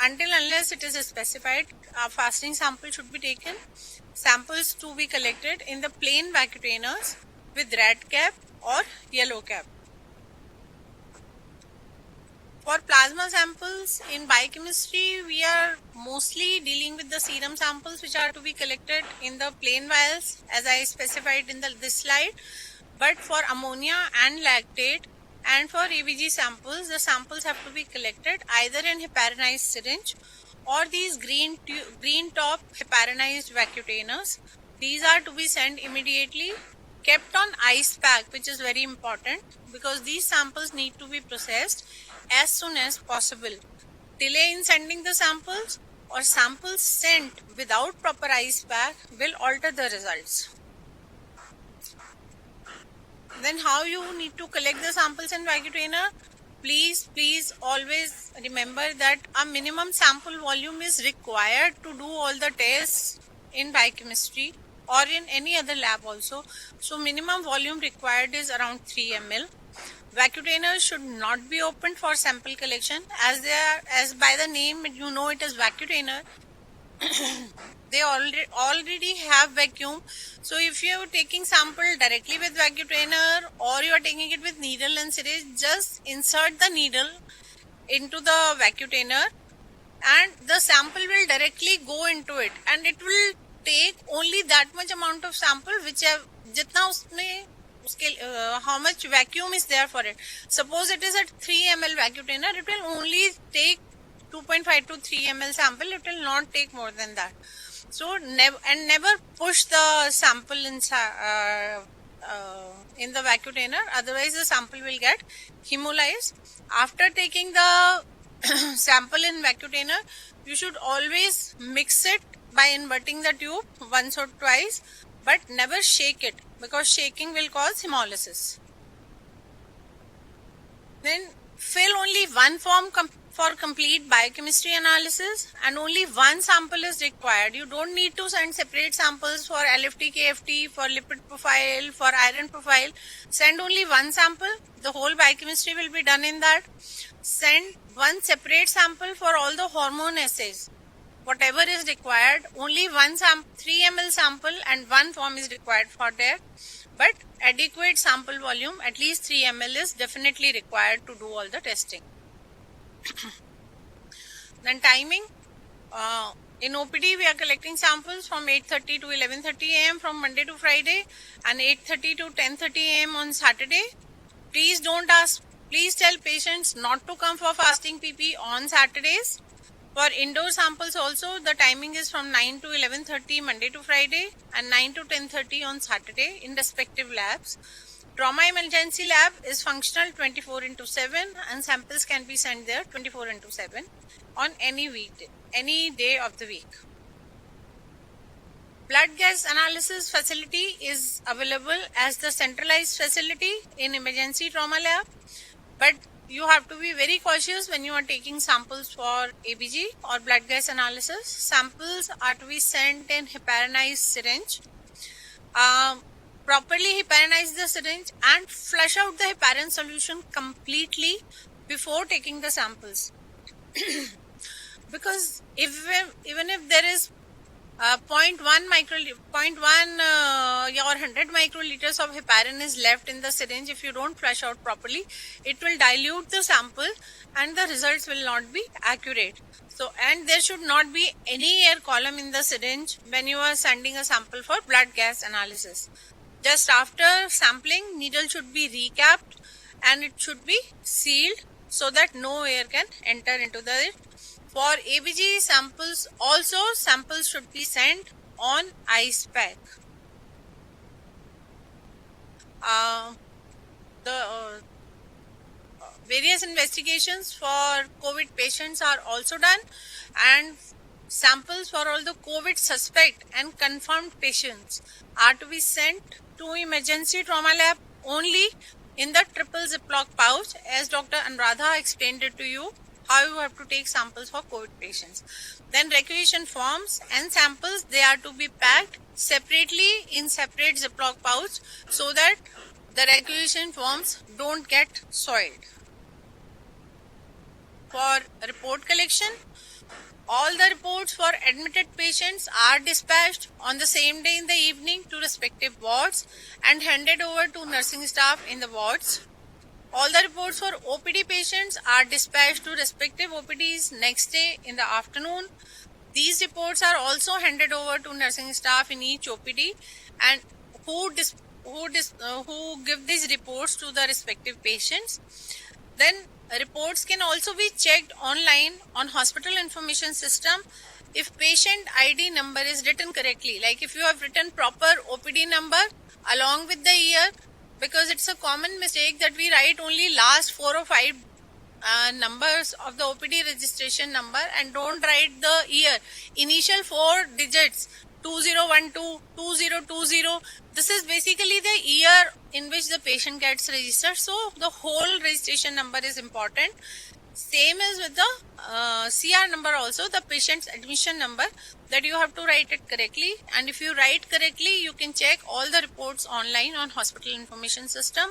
Unless it is specified, a fasting sample should be taken. Samples to be collected in the plain vacuolators with red cap or yellow cap. For plasma samples in biochemistry, we are mostly dealing with the serum samples which are to be collected in the plain vials as I specified in this slide. But for ammonia and lactate and for ABG samples, the samples have to be collected either in heparinized syringe or these green top heparinized vacutainers. These are to be sent immediately, kept on ice pack, which is very important because these samples need to be processed as soon as possible. Delay in sending the samples or samples sent without proper ice pack will alter the results. Then how you need to collect the samples in vacutainer? Please always remember that a minimum sample volume is required to do all the tests in biochemistry or in any other lab also. So minimum volume required is around 3 ml. Vacutainers should not be opened for sample collection as by the name you know it is vacutainer. They already have vacuum. So if you are taking sample directly with vacutainer or you are taking it with needle and syringe, just insert the needle into the vacutainer and the sample will directly go into it, and it will take only that much amount of sample which jitna usme how much vacuum is there for it. Suppose it is at 3 ml vacutainer, it will only take 2.5 to 3 ml sample. It will not take more than that. So never push the sample in the vacutainer, otherwise the sample will get hemolyzed. After taking the sample in vacutainer, you should always mix it by inverting the tube once or twice, but never shake it because shaking will cause hemolysis. Then fill only one form for complete biochemistry analysis, and only one sample is required. You don't need to send separate samples for LFT, KFT, for lipid profile, for iron profile. Send only one sample. The whole biochemistry will be done in that. Send one separate sample for all the hormone assays. Whatever is required, only 3 ml sample and one form is required for that. But adequate sample volume, at least 3 ml is definitely required to do all the testing. Then timing. In OPD, we are collecting samples from 8:30 to 11:30 am from Monday to Friday and 8:30 to 10:30 am on Saturday. Please tell patients not to come for fasting PP on Saturdays. For indoor samples also, the timing is from 9 to 11:30 Monday to Friday and 9 to 10:30 on Saturday in respective labs. Trauma emergency lab is functional 24/7 and samples can be sent there 24/7 on any day of the week. Blood gas analysis facility is available as the centralized facility in emergency trauma lab, but you have to be very cautious when you are taking samples for ABG or blood gas analysis. Samples are to be sent in heparinized syringe. Properly heparinize the syringe and flush out the heparin solution completely before taking the samples. Because even if there is 0.1 or 100 microliters of heparin is left in the syringe, if you don't flush out properly, it will dilute the sample and the results will not be accurate. So, and there should not be any air column in the syringe when you are sending a sample for blood gas analysis. Just after sampling, needle should be recapped and it should be sealed so that no air can enter into it. For ABG samples also, samples should be sent on ice pack. The various investigations for COVID patients are also done, and samples for all the COVID suspect and confirmed patients are to be sent to emergency trauma lab only in the triple Ziploc pouch, as Dr. Anuradha explained it to you, how you have to take samples for COVID patients. Then requisition forms and samples, they are to be packed separately in separate Ziploc pouch so that the requisition forms don't get soiled. For report collection, all the reports for admitted patients are dispatched on the same day in the evening to respective wards and handed over to nursing staff in the wards. All the reports for OPD patients are dispatched to respective OPDs next day in the afternoon. These reports are also handed over to nursing staff in each OPD, and who give these reports to the respective patients. Then reports can also be checked online on hospital information system if patient ID number is written correctly. Like if you have written proper OPD number along with the year, because it's a common mistake that we write only last 4 or 5 numbers of the OPD registration number and don't write the year. Initial 4 digits 2012, 2020. This is basically the year in which the patient gets registered. So the whole registration number is important. Same as with the CR number also, the patient's admission number, that you have to write it correctly. And if you write correctly, you can check all the reports online on hospital information system.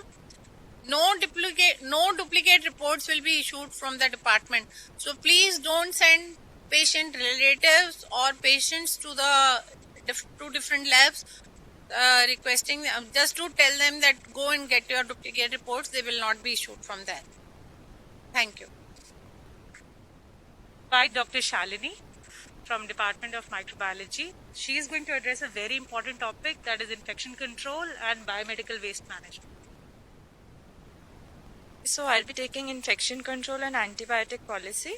No duplicate reports will be issued from the department. So please don't send patient relatives or patients to the different labs requesting just to tell them that go and get your duplicate reports. They will not be issued from there. Thank you. By Dr. Shalini from Department of Microbiology. She is going to address a very important topic, that is infection control and biomedical waste management. So I'll be taking infection control and antibiotic policy.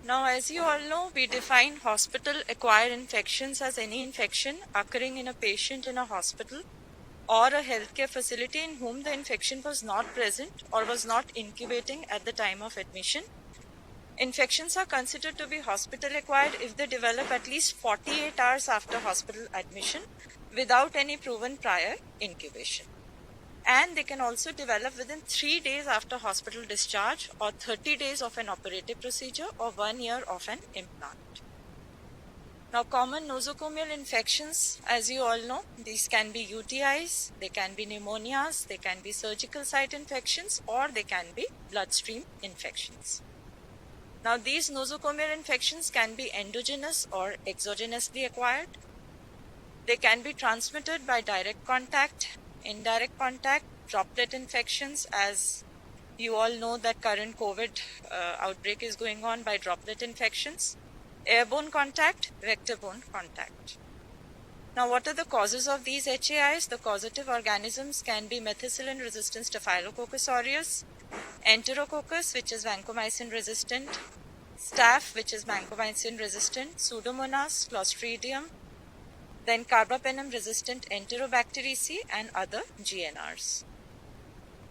Now, as you all know, we define hospital-acquired infections as any infection occurring in a patient in a hospital or a healthcare facility in whom the infection was not present or was not incubating at the time of admission. Infections are considered to be hospital-acquired if they develop at least 48 hours after hospital admission without any proven prior incubation. And they can also develop within 3 days after hospital discharge or 30 days of an operative procedure or 1 year of an implant. Now, common nosocomial infections, as you all know, these can be UTIs, they can be pneumonias, they can be surgical site infections, or they can be bloodstream infections. Now, these nosocomial infections can be endogenous or exogenously acquired. They can be transmitted by direct contact, indirect contact, droplet infections, as you all know that current COVID outbreak is going on by droplet infections, airborne contact, vector-borne contact. Now, what are the causes of these HAIs? The causative organisms can be methicillin-resistant Staphylococcus aureus, Enterococcus, which is vancomycin resistant, Staph, which is vancomycin resistant, Pseudomonas, Clostridium, then carbapenem resistant Enterobacteriaceae and other GNRs.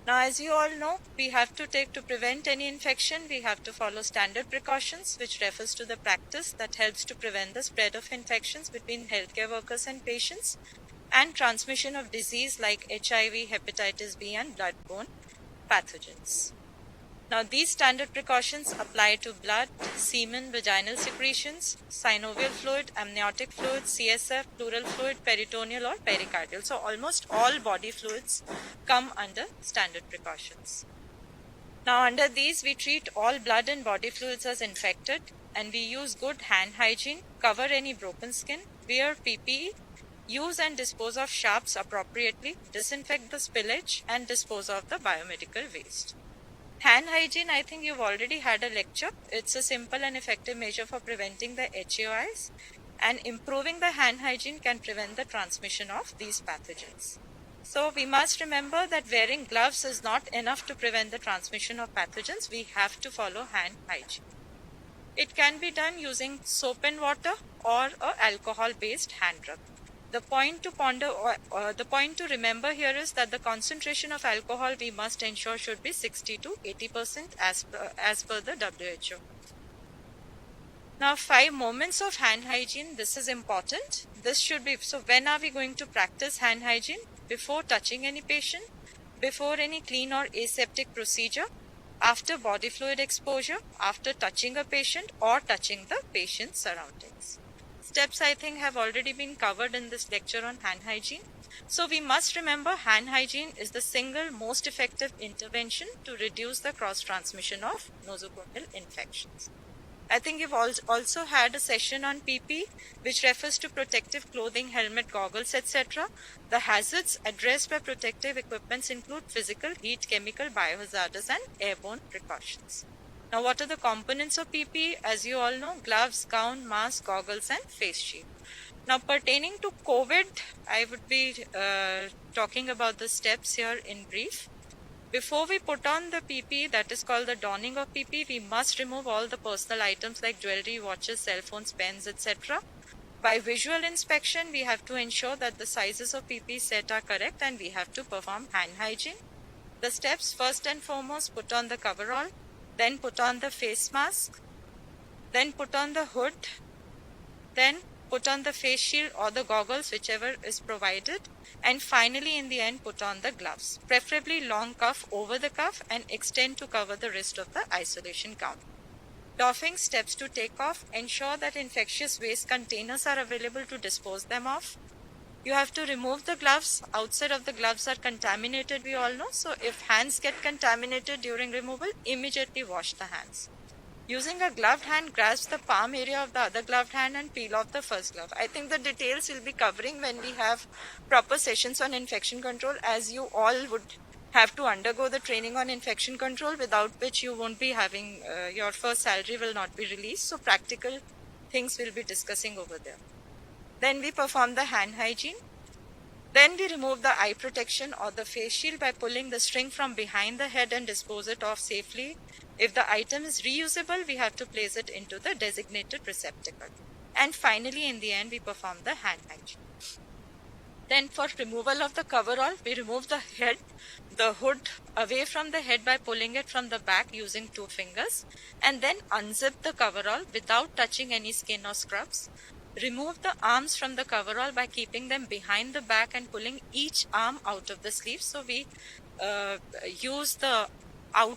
Now, as you all know, we have to prevent any infection, we have to follow standard precautions, which refers to the practice that helps to prevent the spread of infections between healthcare workers and patients and transmission of disease like HIV, hepatitis B and bloodborne pathogens. Now, these standard precautions apply to blood, semen, vaginal secretions, synovial fluid, amniotic fluid, CSF, pleural fluid, peritoneal or pericardial. So, almost all body fluids come under standard precautions. Now, under these, we treat all blood and body fluids as infected, and we use good hand hygiene, cover any broken skin, wear PPE, use and dispose of sharps appropriately, disinfect the spillage, and dispose of the biomedical waste. Hand hygiene, I think you've already had a lecture. It's a simple and effective measure for preventing the HAIs, and improving the hand hygiene can prevent the transmission of these pathogens. So we must remember that wearing gloves is not enough to prevent the transmission of pathogens. We have to follow hand hygiene. It can be done using soap and water or a alcohol-based hand rub. The point to remember here is that the concentration of alcohol we must ensure should be 60 to 80% as per the WHO. Now, 5 moments of hand hygiene. This is important. This should be, so when are we going to practice hand hygiene? Before touching any patient, before any clean or aseptic procedure, after body fluid exposure, after touching a patient or touching the patient's surroundings. Steps, I think, have already been covered in this lecture on hand hygiene. So we must remember hand hygiene is the single most effective intervention to reduce the cross transmission of nosocomial infections. I think you've also had a session on PP, which refers to protective clothing, helmet, goggles, etc. The hazards addressed by protective equipments include physical, heat, chemical, biohazardous, and airborne precautions. Now, what are the components of PP? As you all know, gloves, gown, mask, goggles, and face shield. Now, pertaining to COVID, I would be talking about the steps here in brief. Before we put on the PP, that is called the donning of PP, we must remove all the personal items like jewelry, watches, cell phones, pens, etc. By visual inspection, we have to ensure that the sizes of PP set are correct, and we have to perform hand hygiene. The steps: first and foremost, put on the coverall, then put on the face mask, then put on the hood, then put on the face shield or the goggles, whichever is provided, and finally in the end put on the gloves, preferably long cuff over the cuff and extend to cover the rest of the isolation gown. Doffing: steps to take off: ensure that infectious waste containers are available to dispose them off. You have to remove the gloves. Outside of the gloves are contaminated, we all know, so if hands get contaminated during removal, immediately wash the hands. Using a gloved hand, grasp the palm area of the other gloved hand and peel off the first glove. I think the details we'll be covering when we have proper sessions on infection control, as you all would have to undergo the training on infection control, without which you won't be having, your first salary will not be released. So practical things we'll be discussing over there. Then we perform the hand hygiene. Then we remove the eye protection or the face shield by pulling the string from behind the head and dispose it off safely. If the item is reusable, we have to place it into the designated receptacle. And finally, in the end, we perform the hand hygiene. Then for removal of the coverall, we remove the head, the hood away from the head by pulling it from the back using 2 fingers, and then unzip the coverall without touching any skin or scrubs. Remove the arms from the coverall by keeping them behind the back and pulling each arm out of the sleeve. So we use the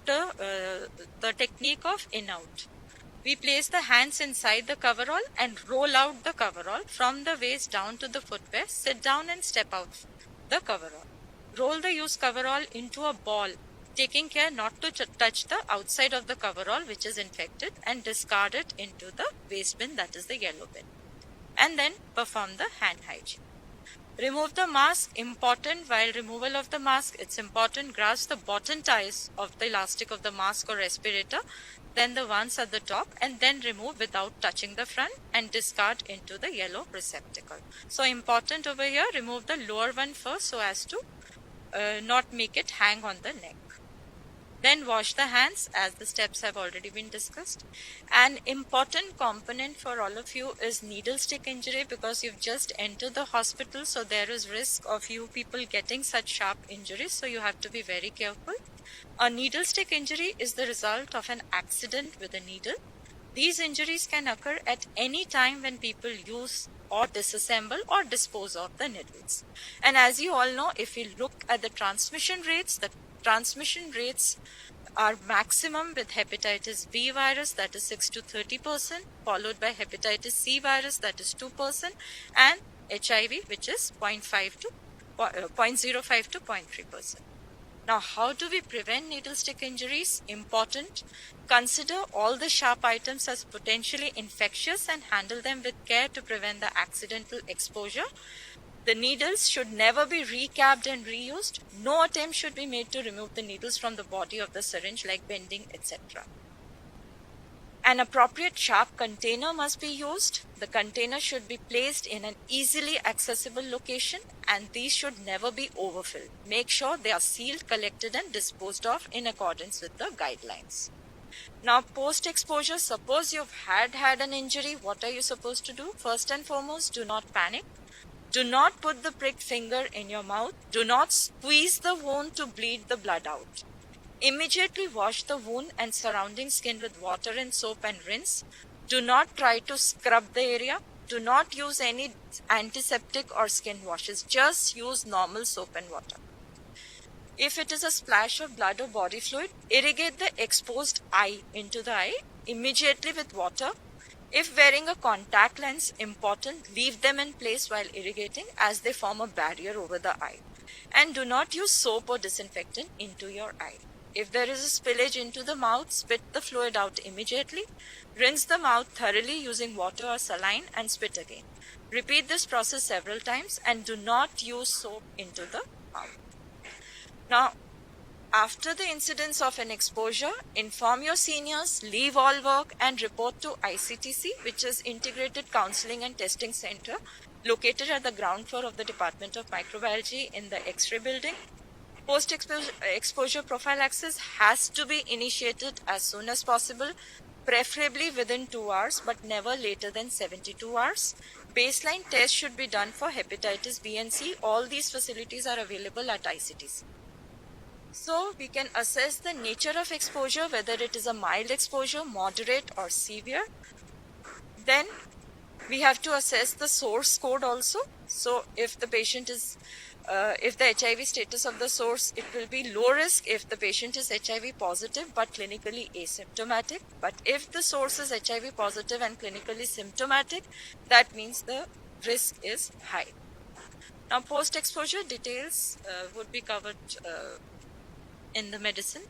the technique of in-out. We place the hands inside the coverall and roll out the coverall from the waist down to the footwear. Sit down and step out the coverall. Roll the used coverall into a ball, taking care not to touch the outside of the coverall which is infected, and discard it into the waste bin, that is the yellow bin. And then perform the hand hygiene. Remove the mask. Important, while removal of the mask, it's important, grasp the bottom ties of the elastic of the mask or respirator, then the ones at the top, and then remove without touching the front and discard into the yellow receptacle. So important over here, remove the lower one first so as to not make it hang on the neck. Then wash the hands, as the steps have already been discussed. An important component for all of you is needle stick injury, because you've just entered the hospital, so there is risk of you people getting such sharp injuries, so you have to be very careful. A needle stick injury is the result of an accident with a needle. These injuries can occur at any time when people use or disassemble or dispose of the needles. And as you all know, if you look at the transmission rates are maximum with hepatitis B virus, that is 6 to 30%, followed by hepatitis C virus, that is 2%, and HIV, which is 0.05 to 0.3%. Now, how do we prevent needle stick injuries? Important. Consider all the sharp items as potentially infectious and handle them with care to prevent the accidental exposure. The needles should never be recapped and reused. No attempt should be made to remove the needles from the body of the syringe, like bending, etc. An appropriate sharp container must be used. The container should be placed in an easily accessible location, and these should never be overfilled. Make sure they are sealed, collected, and disposed of in accordance with the guidelines. Now, post-exposure, suppose you've had an injury, what are you supposed to do? First and foremost, do not panic. Do not put the pricked finger in your mouth. Do not squeeze the wound to bleed the blood out. Immediately wash the wound and surrounding skin with water and soap and rinse. Do not try to scrub the area. Do not use any antiseptic or skin washes. Just use normal soap and water. If it is a splash of blood or body fluid, irrigate the exposed eye into the eye immediately with water. If wearing a contact lens, important, leave them in place while irrigating, as they form a barrier over the eye. And do not use soap or disinfectant into your eye. If there is a spillage into the mouth, spit the fluid out immediately. Rinse the mouth thoroughly using water or saline and spit again. Repeat this process several times and do not use soap into the mouth. Now, after the incidence of an exposure, inform your seniors, leave all work and report to ICTC, which is Integrated Counseling and Testing Center, located at the ground floor of the Department of Microbiology in the X-ray building. Post-exposure prophylaxis has to be initiated as soon as possible, preferably within 2 hours, but never later than 72 hours. Baseline tests should be done for hepatitis B and C. All these facilities are available at ICTC. So we can assess the nature of exposure, whether it is a mild exposure, moderate or severe. Then we have to assess the source code also. So if the patient is, if the HIV status of the source, it will be low risk if the patient is HIV positive but clinically asymptomatic. But if the source is HIV positive and clinically symptomatic, that means the risk is high. Now post-exposure details would be covered in the medicine.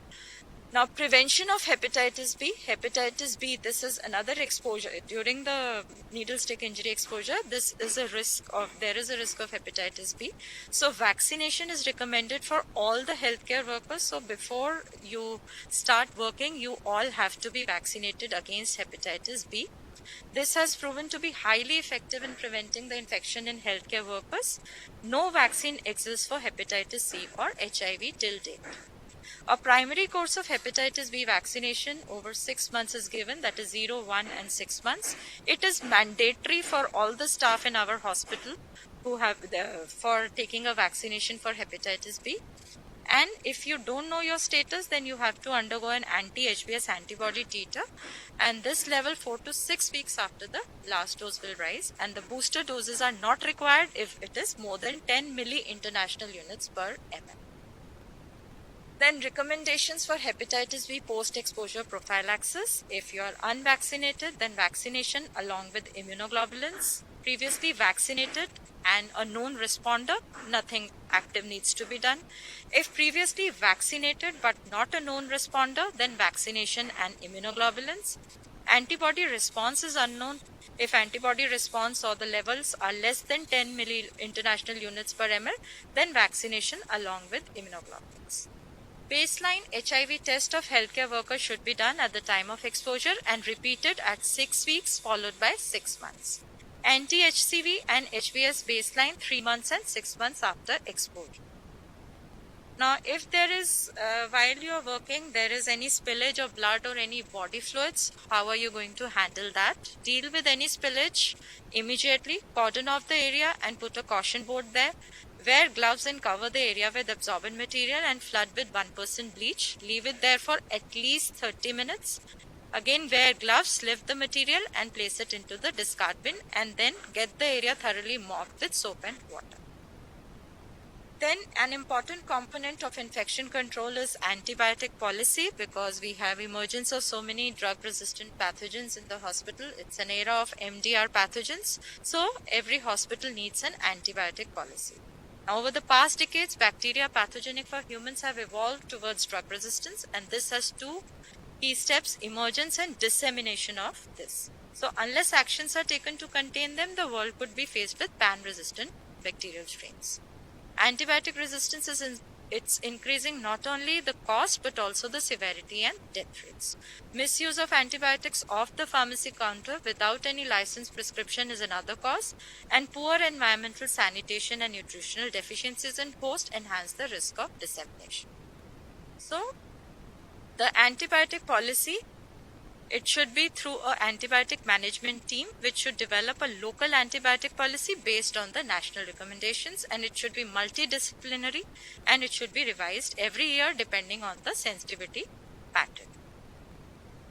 Now, prevention of hepatitis B. Hepatitis B, this is another exposure. During the needle stick injury exposure, there is a risk of hepatitis B. So, vaccination is recommended for all the healthcare workers. So, before you start working, you all have to be vaccinated against hepatitis B. This has proven to be highly effective in preventing the infection in healthcare workers. No vaccine exists for hepatitis C or HIV till date. A primary course of hepatitis B vaccination over 6 months is given, that is 0, 1 and 6 months. It is mandatory for all the staff in our hospital who have for taking a vaccination for hepatitis B. And if you don't know your status, then you have to undergo an anti-HBs antibody titer, and this level 4 to 6 weeks after the last dose will rise, and the booster doses are not required if it is more than 10 milli international units per ml. Then recommendations for hepatitis B post-exposure prophylaxis. If you are unvaccinated, then vaccination along with immunoglobulins. Previously vaccinated and a known responder, nothing active needs to be done. If previously vaccinated but not a known responder, then vaccination and immunoglobulins. Antibody response is unknown. If antibody response or the levels are less than 10 milli international units per ml, then vaccination along with immunoglobulins. Baseline HIV test of healthcare workers should be done at the time of exposure and repeated at 6 weeks followed by 6 months. Anti-HCV and HBs baseline 3 months and 6 months after exposure. Now, if there is, while you are working, there is any spillage of blood or any body fluids, how are you going to handle that? Deal with any spillage immediately, cordon off the area and put a caution board there. Wear gloves and cover the area with absorbent material and flood with 1% bleach. Leave it there for at least 30 minutes. Again, wear gloves, lift the material and place it into the discard bin, and then get the area thoroughly mopped with soap and water. Then an important component of infection control is antibiotic policy, because we have emergence of so many drug-resistant pathogens in the hospital. It's an era of MDR pathogens. So every hospital needs an antibiotic policy. Now, over the past decades, bacteria pathogenic for humans have evolved towards drug resistance, and this has two key steps: emergence and dissemination of this. So unless actions are taken to contain them, the world could be faced with pan-resistant bacterial strains. Antibiotic resistance it's increasing not only the cost but also the severity and death rates. Misuse of antibiotics off the pharmacy counter without any licensed prescription is another cause, and poor environmental sanitation and nutritional deficiencies in host enhance the risk of dissemination. So, the antibiotic policy, it should be through an antibiotic management team which should develop a local antibiotic policy based on the national recommendations, and it should be multidisciplinary and it should be revised every year depending on the sensitivity pattern.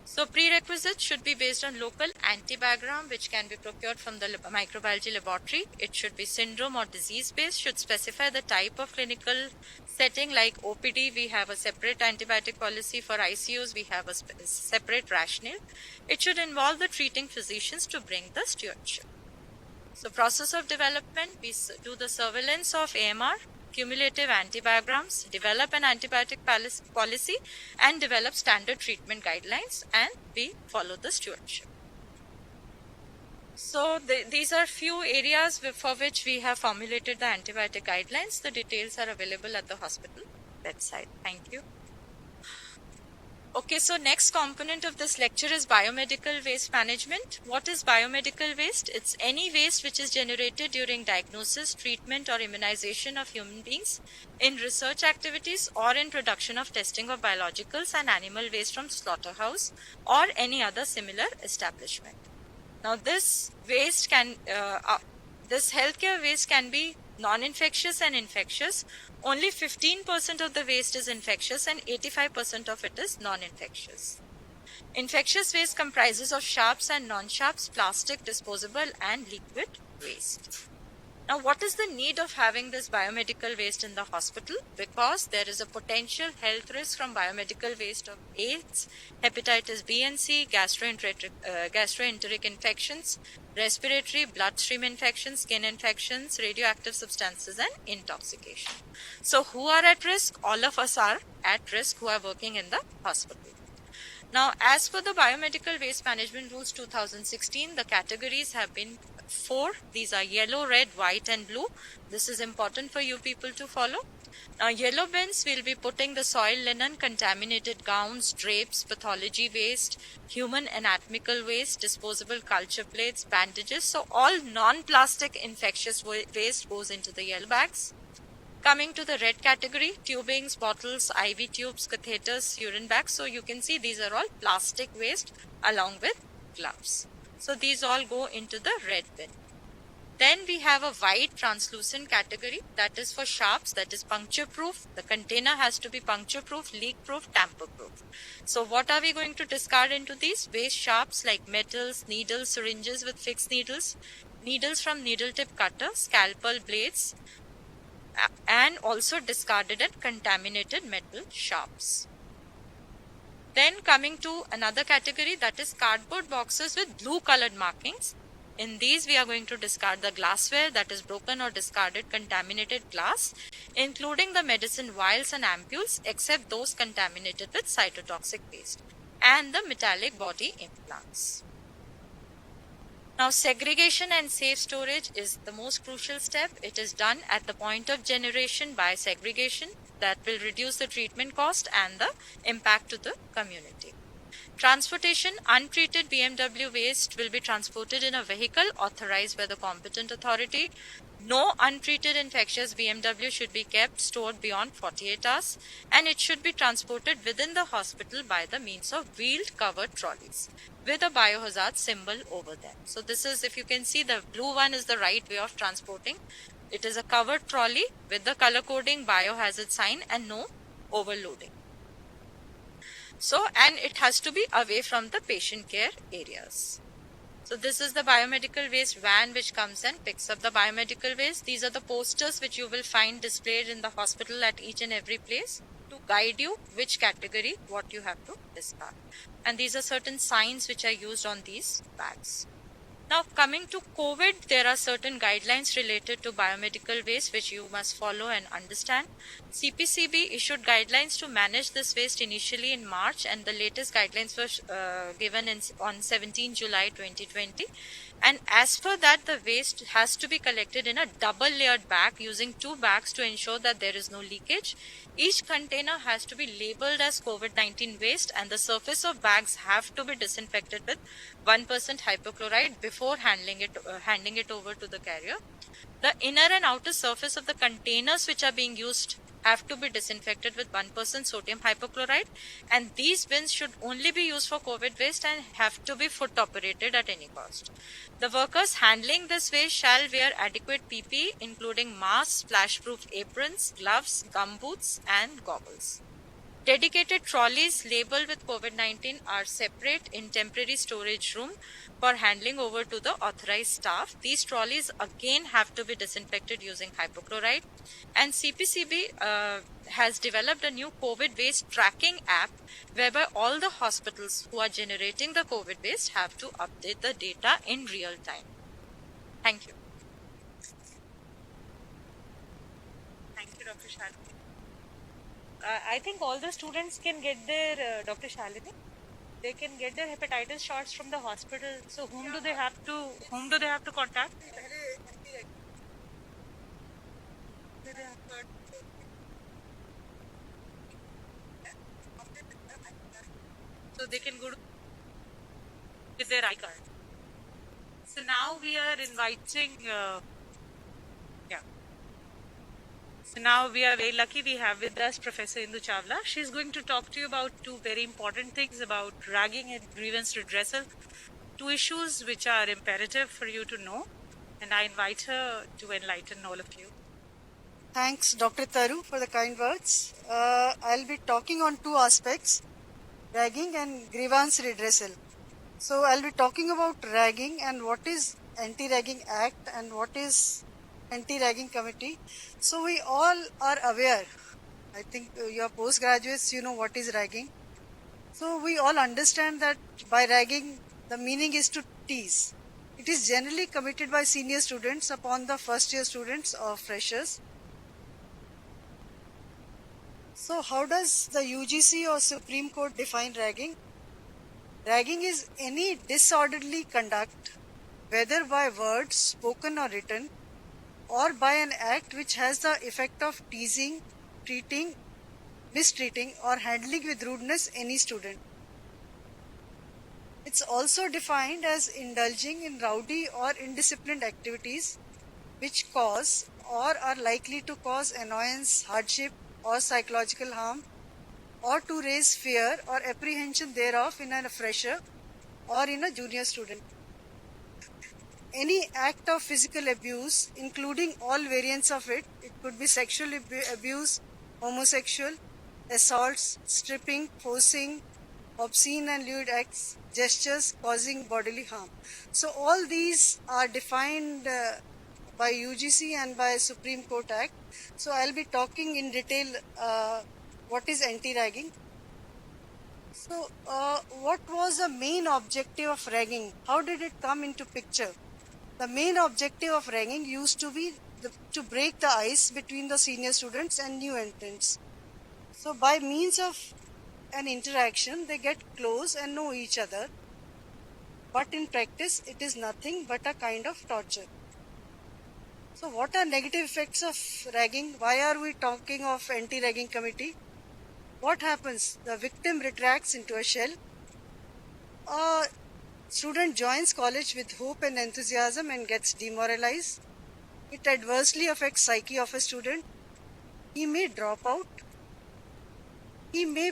So prerequisites should be based on local antibiogram which can be procured from the microbiology laboratory. It should be syndrome or disease based, should specify the type of clinical setting. Like OPD, we have a separate antibiotic policy. For ICUs, we have a separate rationale. It should involve the treating physicians to bring the stewardship. So process of development, we do the surveillance of AMR, cumulative antibiograms, develop an antibiotic policy, and develop standard treatment guidelines, and we follow the stewardship. So these are few areas for which we have formulated the antibiotic guidelines. The details are available at the hospital website. Thank you. Okay, so next component of this lecture is biomedical waste management. What is biomedical waste? It's any waste which is generated during diagnosis, treatment, or immunization of human beings, in research activities, or in production of testing of biologicals and animal waste from slaughterhouse or any other similar establishment. Now, this waste can, this healthcare waste can be non-infectious and infectious. Only 15% of the waste is infectious and 85% of it is non-infectious. Infectious waste comprises of sharps and non-sharps, plastic, disposable, and liquid waste. Now, what is the need of having this biomedical waste in the hospital? Because there is a potential health risk from biomedical waste of AIDS, hepatitis B and C, gastroenteric infections, respiratory, bloodstream infections, skin infections, radioactive substances, and intoxication. So, who are at risk? All of us are at risk who are working in the hospital. Now, as per the Biomedical Waste Management Rules 2016, the categories have been 4. These are yellow, red, white, and blue. This is important for you people to follow. Now, yellow bins, we'll be putting the soil, linen, contaminated gowns, drapes, pathology waste, human anatomical waste, disposable culture plates, bandages. So, all non-plastic infectious waste goes into the yellow bags. Coming to the red category, tubings, bottles, IV tubes, catheters, urine bags. So you can see these are all plastic waste along with gloves. So these all go into the red bin. Then we have a white translucent category that is for sharps, that is puncture proof. The container has to be puncture proof, leak proof, tamper proof. So what are we going to discard into these? Waste sharps like metals, needles, syringes with fixed needles, needles from needle tip cutter, scalpel blades, and also discarded and contaminated metal sharps. Then coming to another category, that is cardboard boxes with blue colored markings. In these we are going to discard the glassware, that is broken or discarded contaminated glass, including the medicine vials and ampules except those contaminated with cytotoxic waste, and the metallic body implants. Now, segregation and safe storage is the most crucial step. It is done at the point of generation by segregation. That will reduce the treatment cost and the impact to the community. Transportation, untreated BMW waste will be transported in a vehicle authorized by the competent authority. No untreated infectious BMW should be kept stored beyond 48 hours, and it should be transported within the hospital by the means of wheeled covered trolleys with a biohazard symbol over them. So this is, if you can see, the blue one is the right way of transporting. It is a covered trolley with the color coding biohazard sign and no overloading. So, and it has to be away from the patient care areas. So this is the biomedical waste van which comes and picks up the biomedical waste. These are the posters which you will find displayed in the hospital at each and every place to guide you which category, what you have to discard. And these are certain signs which are used on these bags. Now, coming to COVID, there are certain guidelines related to biomedical waste which you must follow and understand. CPCB issued guidelines to manage this waste initially in March, and the latest guidelines were given on 17 July 2020. And as per that, the waste has to be collected in a double layered bag using 2 bags to ensure that there is no leakage. Each container has to be labeled as COVID-19 waste, and the surface of bags have to be disinfected with 1% hypochlorite before handing it over to the carrier. The inner and outer surface of the containers which are being used have to be disinfected with 1% sodium hypochlorite, and these bins should only be used for COVID waste and have to be foot operated at any cost. The workers handling this waste shall wear adequate PPE including masks, splash-proof aprons, gloves, gumboots and goggles. Dedicated trolleys labeled with COVID-19 are separate in temporary storage room for handling over to the authorized staff. These trolleys again have to be disinfected using hypochlorite. And CPCB has developed a new COVID waste tracking app whereby all the hospitals who are generating the COVID waste have to update the data in real time. Thank you. Thank you, Dr. Dr. Shalini. I think all the students can get their, Dr. Shalini, they can get their hepatitis shots from the hospital. So whom do they have to contact? So they can go to with their I card. So now we are inviting, yeah. So now we are very lucky we have with us Professor Indu Chawla. She's going to talk to you about two very important things about ragging and grievance redressal, two issues which are imperative for you to know. And I invite her to enlighten all of you. Thanks, Dr. Taru, for the kind words. I'll be talking on two aspects, ragging and grievance redressal. So I'll be talking about ragging and what is Anti-Ragging Act and what is Anti-Ragging Committee. So we all are aware, I think you are postgraduates, you know what is ragging. So we all understand that by ragging, the meaning is to tease. It is generally committed by senior students upon the first year students or freshers. So how does the UGC or Supreme Court define ragging? Ragging is any disorderly conduct, whether by words spoken or written, or by an act which has the effect of teasing, treating, mistreating, or handling with rudeness any student. It's also defined as indulging in rowdy or indisciplined activities which cause or are likely to cause annoyance, hardship, or psychological harm, or to raise fear or apprehension thereof in a fresher or in a junior student. Any act of physical abuse, including all variants of it, it could be sexual abuse, homosexual, assaults, stripping, forcing, obscene and lewd acts, gestures causing bodily harm. So all these are defined by UGC and by Supreme Court Act. So I'll be talking in detail what is anti-ragging. So what was the main objective of ragging? How did it come into picture? The main objective of ragging used to be to break the ice between the senior students and new entrants. So by means of an interaction, they get close and know each other. But in practice, it is nothing but a kind of torture. So what are negative effects of ragging? Why are we talking of anti-ragging committee? What happens? The victim retracts into a shell. A student joins college with hope and enthusiasm and gets demoralized. It adversely affects psyche of a student. He may drop out. He may,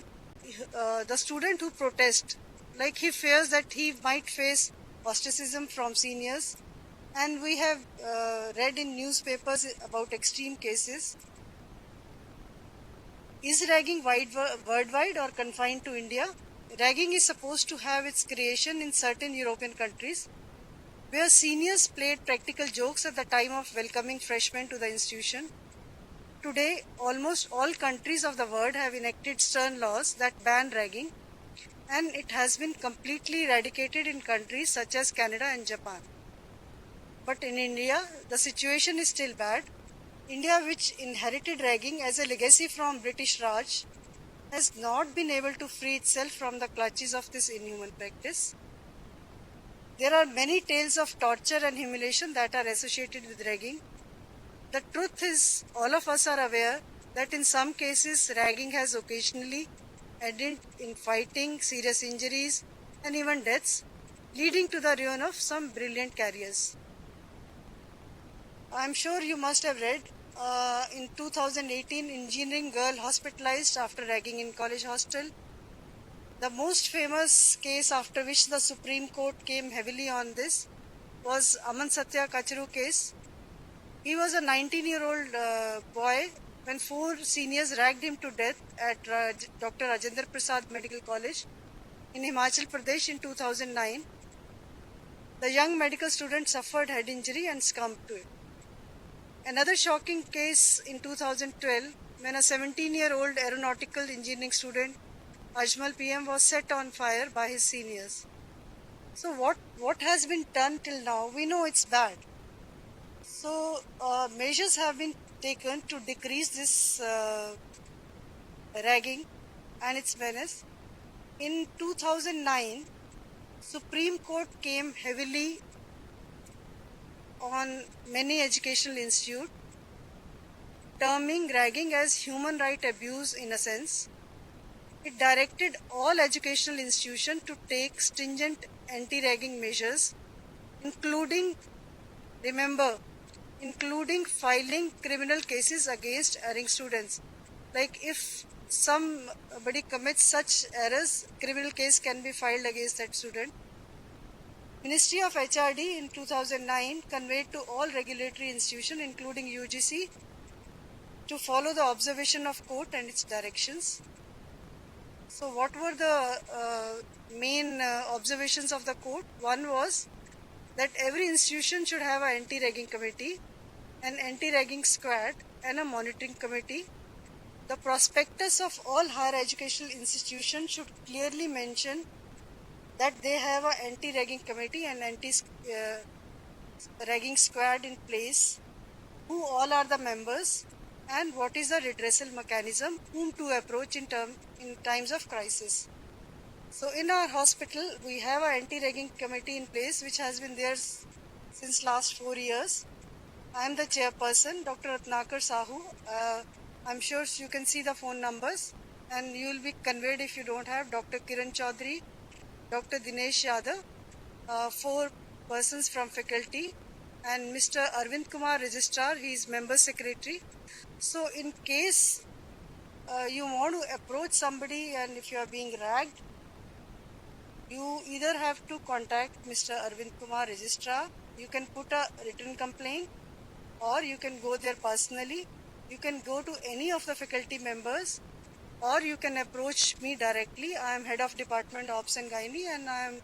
the student who protests, like he fears that he might face ostracism from seniors. And we have read in newspapers about extreme cases. Is ragging worldwide or confined to India? Ragging is supposed to have its creation in certain European countries, where seniors played practical jokes at the time of welcoming freshmen to the institution. Today, almost all countries of the world have enacted stern laws that ban ragging, and it has been completely eradicated in countries such as Canada and Japan. But in India, the situation is still bad. India, which inherited ragging as a legacy from British Raj, has not been able to free itself from the clutches of this inhuman practice. There are many tales of torture and humiliation that are associated with ragging. The truth is, all of us are aware that in some cases, ragging has occasionally ended in fighting, serious injuries, and even deaths, leading to the ruin of some brilliant careers. I'm sure you must have read, in 2018, engineering girl hospitalized after ragging in college hostel. The most famous case after which the Supreme Court came heavily on this was Aman Satya Kacharu case. He was a 19-year-old boy when 4 seniors ragged him to death at Dr. Rajendra Prasad Medical College in Himachal Pradesh in 2009. The young medical student suffered head injury and succumbed to it. Another shocking case in 2012 when a 17-year-old aeronautical engineering student Ajmal PM was set on fire by his seniors. So what has been done till now? We know it's bad. So measures have been taken to decrease this ragging and its menace. In 2009, Supreme Court came heavily on many educational institutes, terming ragging as human right abuse in a sense. It directed all educational institutions to take stringent anti-ragging measures, including filing criminal cases against erring students. Like if somebody commits such errors, criminal case can be filed against that student. Ministry of HRD in 2009 conveyed to all regulatory institutions, including UGC, to follow the observation of court and its directions. So what were the main observations of the court? One was that every institution should have an anti-ragging committee, an anti-ragging squad, and a monitoring committee. The prospectus of all higher educational institutions should clearly mention that they have an anti-ragging committee and anti-ragging squad in place, who all are the members, and what is the redressal mechanism, whom to approach in times of crisis. So in our hospital, we have an anti-ragging committee in place, which has been there since last 4 years. I am the chairperson, Dr. Ratnakar Sahu. I'm sure you can see the phone numbers, and you will be conveyed if you don't have. Dr. Kiran Chaudhary, Dr. Dinesh Yadav, 4 persons from faculty, and Mr. Arvind Kumar, registrar, he is member secretary. So in case you want to approach somebody and if you are being ragged, you either have to contact Mr. Arvind Kumar, registrar, you can put a written complaint, or you can go there personally. You can go to any of the faculty members, or you can approach me directly. I am head of Department of Obs and Gynae, and I am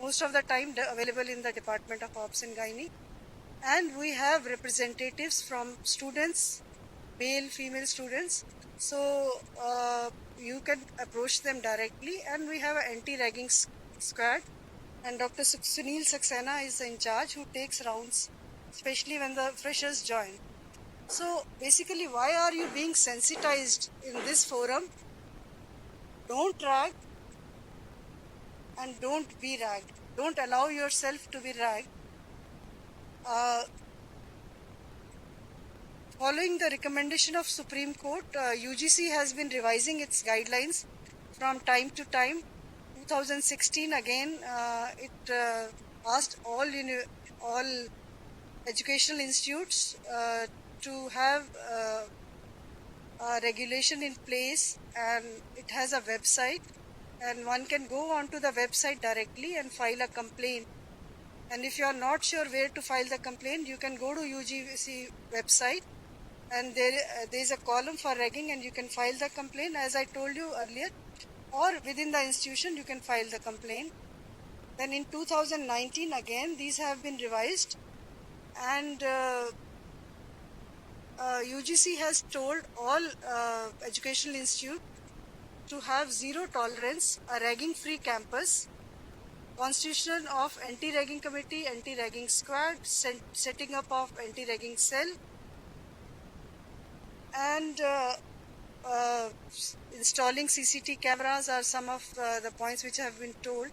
most of the time available in the Department of Obs and Gynae. And we have representatives from students, male, female students. So you can approach them directly, and we have an anti-ragging squad, and Dr. Sunil Saxena is in charge, who takes rounds, especially when the freshers join. So basically, why are you being sensitized in this forum? Don't rag and don't be ragged. Don't allow yourself to be ragged. Following the recommendation of Supreme Court, UGC has been revising its guidelines from time to time. 2016 again, it asked all educational institutes to have a regulation in place, and it has a website, and one can go onto the website directly and file a complaint. And if you are not sure where to file the complaint, you can go to UGC website, and there is a column for ragging, and you can file the complaint, as I told you earlier, or within the institution you can file the complaint. Then in 2019 again, these have been revised, and UGC has told all educational institutes to have zero tolerance, a ragging-free campus, constitution of anti-ragging committee, anti-ragging squad, setting up of anti-ragging cell, and installing CCTV cameras are some of the points which have been told.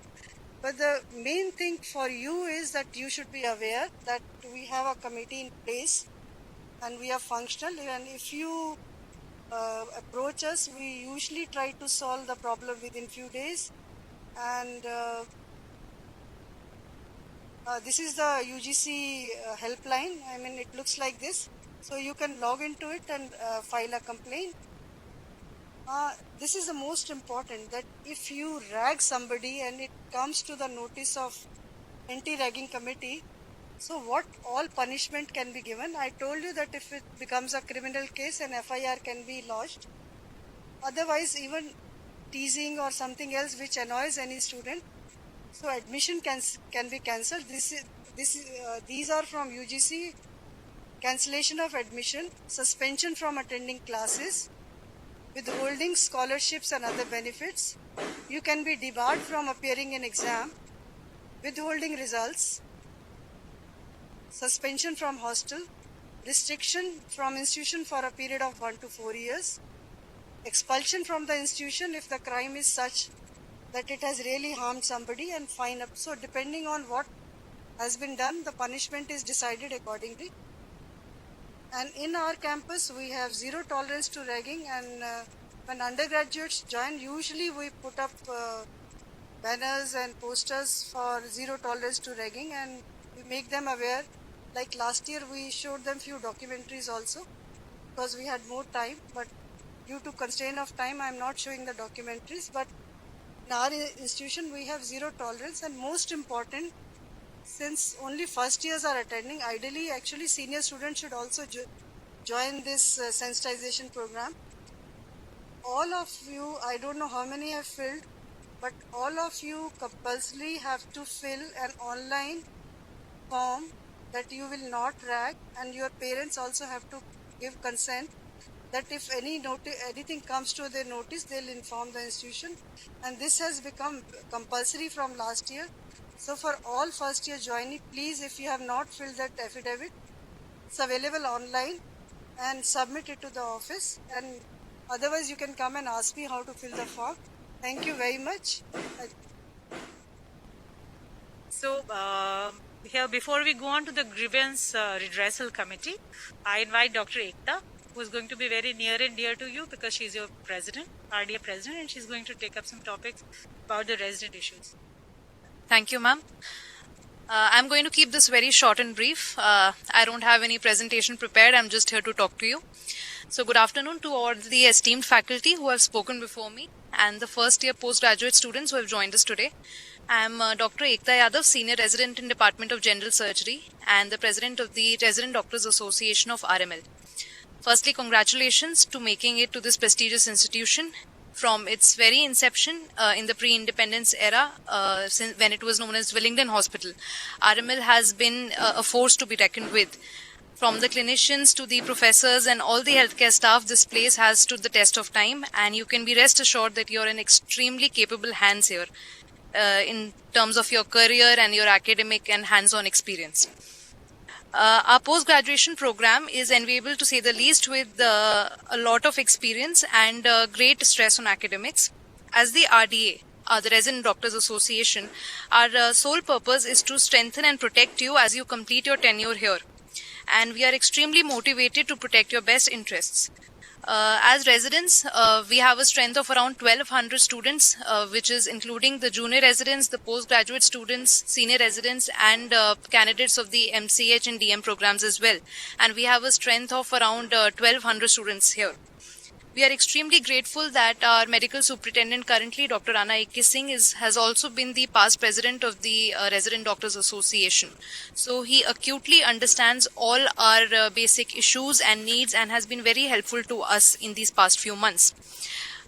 But the main thing for you is that you should be aware that we have a committee in place and we are functional. And if you approach us, we usually try to solve the problem within few days. And this is the UGC helpline. I mean, it looks like this. So you can log into it and file a complaint. This is the most important, that if you rag somebody and it comes to the notice of anti-ragging committee, so what all punishment can be given? I told you that if it becomes a criminal case, an FIR can be lodged. Otherwise, even teasing or something else which annoys any student, so admission can be cancelled. These are from UGC: cancellation of admission, suspension from attending classes, withholding scholarships and other benefits. You can be debarred from appearing in exam, withholding results, suspension from hostel, restriction from institution for a period of 1 to 4 years, expulsion from the institution if the crime is such that it has really harmed somebody, and fine up. So depending on what has been done, the punishment is decided accordingly. And in our campus, we have zero tolerance to ragging, and when undergraduates join, usually we put up banners and posters for zero tolerance to ragging, and we make them aware. Like last year, we showed them few documentaries also because we had more time, but due to constraint of time, I am not showing the documentaries. But in our institution, we have zero tolerance, and most important, since only first years are attending, ideally actually senior students should also join this sensitization program. All of you, I don't know how many have filled, but all of you compulsorily have to fill an online form that you will not rag, and your parents also have to give consent that if anything comes to their notice, they'll inform the institution. And this has become compulsory from last year. So for all first year joinees, please, if you have not filled that affidavit, it's available online, and submit it to the office. And otherwise you can come and ask me how to fill the form. Thank you very much. So, here, before we go on to the grievance redressal committee, I invite Dr. Ekta, who is going to be very near and dear to you because she's your president, RDA president, and she's going to take up some topics about the resident issues. Thank you, ma'am. I'm going to keep this very short and brief. I don't have any presentation prepared. I'm just here to talk to you. So good afternoon to all the esteemed faculty who have spoken before me and the first year postgraduate students who have joined us today. I'm Dr. Ekta Yadav, Senior Resident in Department of General Surgery and the President of the Resident Doctors Association of RML. Firstly, congratulations to making it to this prestigious institution. From its very inception in the pre-independence era, since when it was known as Willingdon Hospital, RML has been a force to be reckoned with. From the clinicians to the professors and all the healthcare staff, this place has stood the test of time, and you can be rest assured that you're in extremely capable hands here in terms of your career and your academic and hands-on experience. Our post-graduation program is enviable to say the least, with a lot of experience and great stress on academics. As the RDA, the Resident Doctors Association, our sole purpose is to strengthen and protect you as you complete your tenure here. And we are extremely motivated to protect your best interests. As residents, we have a strength of around 1,200 students, which is including the junior residents, the postgraduate students, senior residents, and candidates of the MCH and DM programs as well. And we have a strength of around 1,200 students here. We are extremely grateful that our medical superintendent currently, Dr. Anna A.K. Singh, has also been the past president of the Resident Doctors Association. So he acutely understands all our basic issues and needs and has been very helpful to us in these past few months.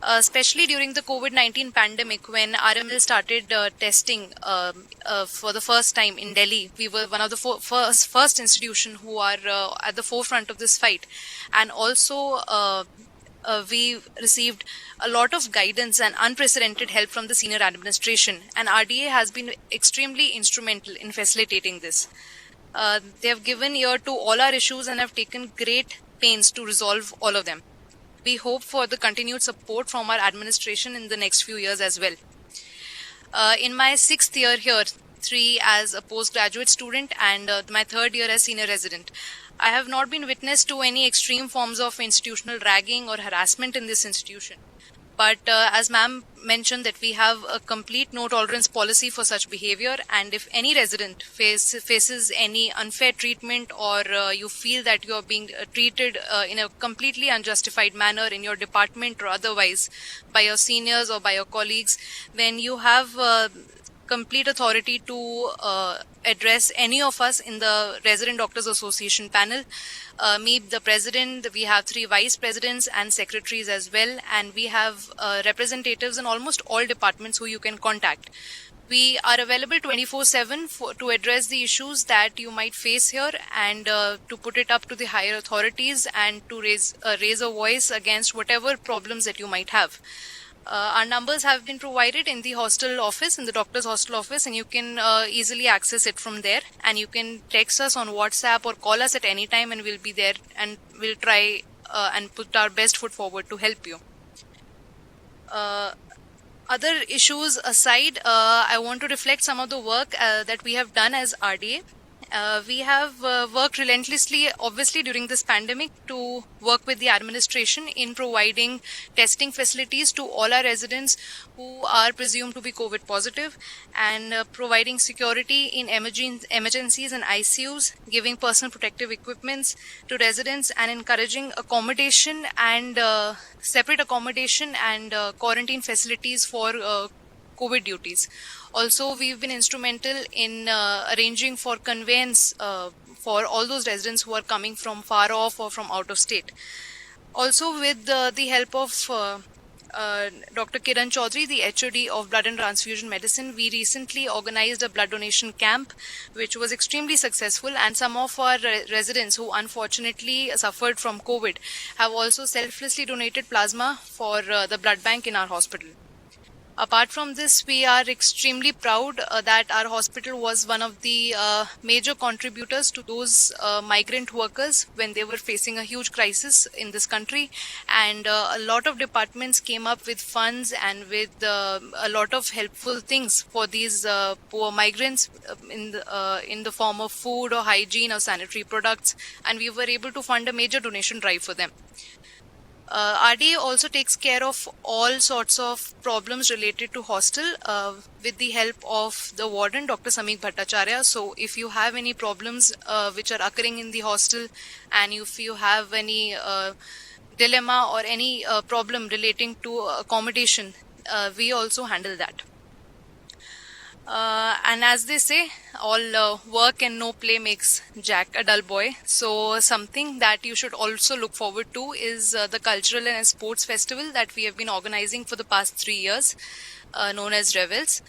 Especially during the COVID-19 pandemic, when RML started testing for the first time in Delhi. We were one of the first institution who are at the forefront of this fight. And also we received a lot of guidance and unprecedented help from the senior administration, and RDA has been extremely instrumental in facilitating this. They have given ear to all our issues and have taken great pains to resolve all of them. We hope for the continued support from our administration in the next few years as well. In my 6th year here, 3 as a postgraduate student and my 3rd year as senior resident, I have not been witness to any extreme forms of institutional ragging or harassment in this institution. But as ma'am mentioned, that we have a complete no tolerance policy for such behavior, and if any resident faces any unfair treatment or you feel that you are being treated in a completely unjustified manner in your department or otherwise by your seniors or by your colleagues, then you have complete authority to address any of us in the Resident Doctors Association panel. Me, the president, we have 3 vice presidents and secretaries as well, and we have representatives in almost all departments who you can contact. We are available 24/7 to address the issues that you might face here and to put it up to the higher authorities and to raise a voice against whatever problems that you might have. Our numbers have been provided in the hostel office, in the doctor's hostel office, and you can easily access it from there. And you can text us on WhatsApp or call us at any time, and we'll be there and we'll try and put our best foot forward to help you. Other issues aside, I want to reflect some of the work that we have done as RDA. We have worked relentlessly, obviously, during this pandemic to work with the administration in providing testing facilities to all our residents who are presumed to be COVID positive, and providing security in emergencies and ICUs, giving personal protective equipments to residents, and encouraging accommodation and separate accommodation and quarantine facilities for COVID duties. Also, we've been instrumental in arranging for conveyance for all those residents who are coming from far off or from out of state. Also, with the help of Dr. Kiran Chaudhary, the HOD of Blood and Transfusion Medicine, we recently organized a blood donation camp, which was extremely successful, and some of our residents who unfortunately suffered from COVID have also selflessly donated plasma for the blood bank in our hospital. Apart from this, we are extremely proud that our hospital was one of the major contributors to those migrant workers when they were facing a huge crisis in this country. And a lot of departments came up with funds and with a lot of helpful things for these poor migrants in the form of food or hygiene or sanitary products. And we were able to fund a major donation drive for them. RDA also takes care of all sorts of problems related to hostel with the help of the warden, Dr. Samik Bhattacharya. So if you have any problems which are occurring in the hostel, and if you have any dilemma or any problem relating to accommodation, we also handle that. And as they say, all work and no play makes Jack a dull boy. So something that you should also look forward to is the cultural and sports festival that we have been organizing for the past 3 years, known as Revels.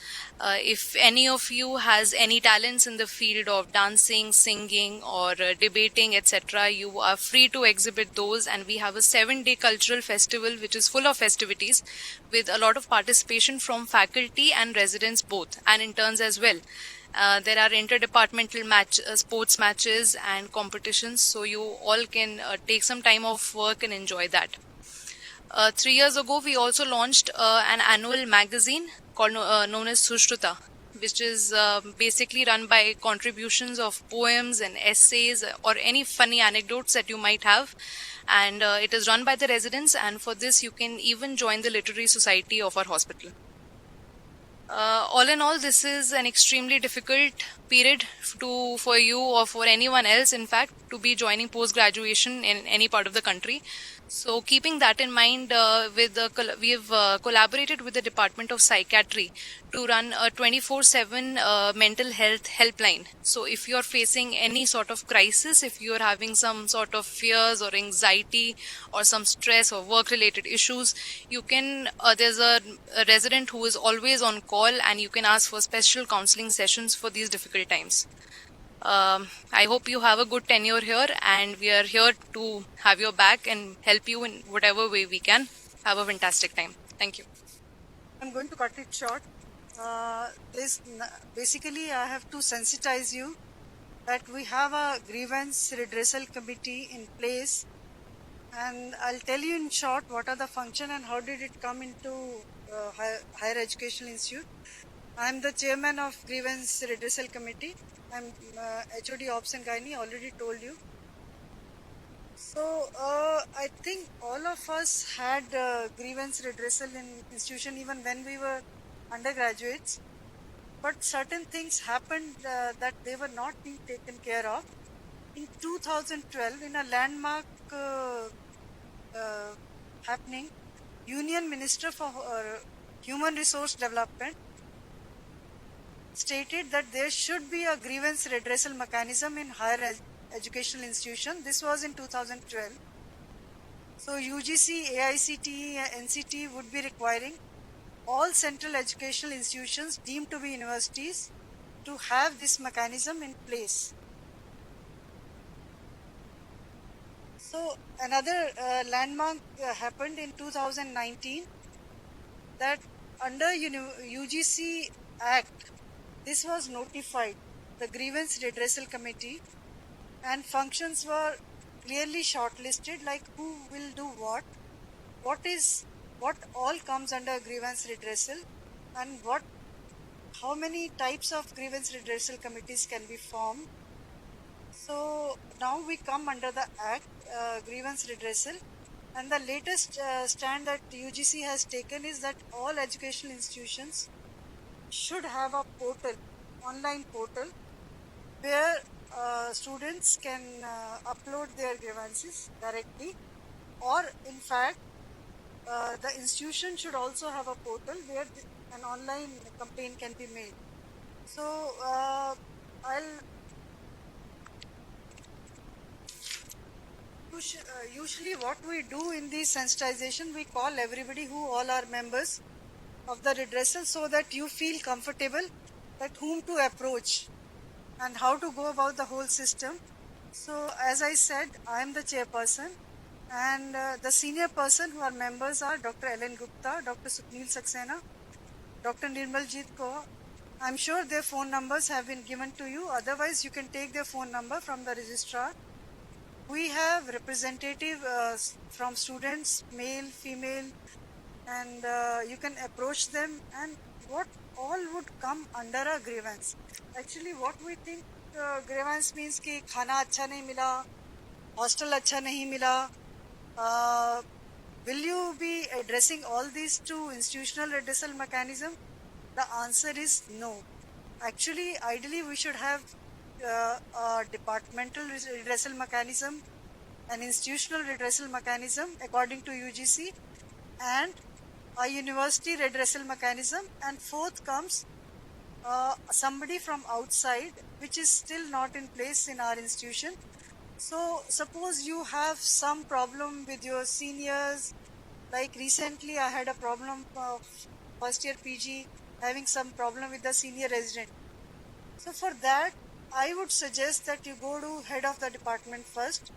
If any of you has any talents in the field of dancing, singing, or debating, etc., you are free to exhibit those. And we have a 7-day cultural festival which is full of festivities with a lot of participation from faculty and residents both, and interns as well. There are interdepartmental sports matches and competitions, so you all can take some time off work and enjoy that. 3 years ago, we also launched an annual magazine called known as Sushruta, which is basically run by contributions of poems and essays or any funny anecdotes that you might have. And it is run by the residents, and for this you can even join the literary society of our hospital. All in all, this is an extremely difficult period for you or for anyone else, in fact, to be joining post-graduation in any part of the country. So keeping that in mind, we have collaborated with the Department of Psychiatry to run a 24/7 mental health helpline. So if you're facing any sort of crisis, if you're having some sort of fears or anxiety or some stress or work-related issues, you can, there's a resident who is always on call, and you can ask for special counseling sessions for these difficult times. I hope you have a good tenure here, and we are here to have your back and help you in whatever way we can. Have a fantastic time. Thank you. I'm going to cut it short. Basically, I have to sensitize you that we have a grievance redressal committee in place, and I'll tell you in short what are the function and how did it come into higher educational institute. I'm the chairman of grievance redressal committee. I'm HOD Ops and Gynae, already told you. So I think all of us had grievance redressal in institution even when we were undergraduates, but certain things happened that they were not being taken care of. In 2012, in a landmark happening, Union Minister for Human Resource Development stated that there should be a grievance redressal mechanism in higher educational institution. This was in 2012. So UGC, AICTE, NCT would be requiring all central educational institutions deemed to be universities to have this mechanism in place. So another landmark happened in 2019 that under UGC Act, this was notified, the Grievance Redressal Committee, and functions were clearly shortlisted, like who will do what all comes under grievance redressal, and how many types of grievance redressal committees can be formed. So now we come under the Act, grievance redressal, and the latest stand that UGC has taken is that all educational institutions should have a portal, online portal, where students can upload their grievances directly, or in fact the institution should also have a portal where an online complaint can be made. So usually what we do in the sensitization, we call everybody who all are members of the redressal, so that you feel comfortable that whom to approach and how to go about the whole system. So as I said, I am the chairperson, and the senior person who are members are Dr. Ellen Gupta, Dr. Sukhneil Saxena, Dr. Nirmaljeet Kaur. I'm sure their phone numbers have been given to you. Otherwise, you can take their phone number from the registrar. We have representative from students, male, female, and you can approach them, and what all would come under a grievance. Actually, what we think grievance means कि खाना अच्छा नहीं मिला, hostel अच्छा नहीं मिला. Will you be addressing all these to institutional redressal mechanism? The answer is no. Actually, ideally, we should have a departmental redressal mechanism, an institutional redressal mechanism according to UGC, and a university redressal mechanism, and fourth comes somebody from outside, which is still not in place in our institution. So suppose you have some problem with your seniors, like recently I had a problem of first year PG having some problem with the senior resident. So for that, I would suggest that you go to head of the department first.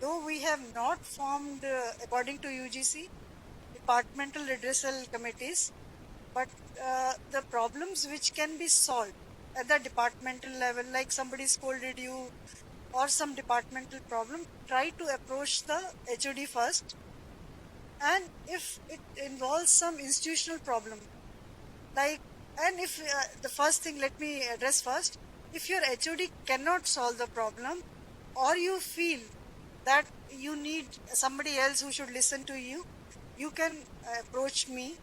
Though we have not formed, according to UGC, departmental redressal committees, but the problems which can be solved at the departmental level, like somebody scolded you or some departmental problem, try to approach the HOD first. And if it involves some institutional problem, like, and if the first thing, let me address first, if your HOD cannot solve the problem, or you feel that you need somebody else who should listen to you, you can approach me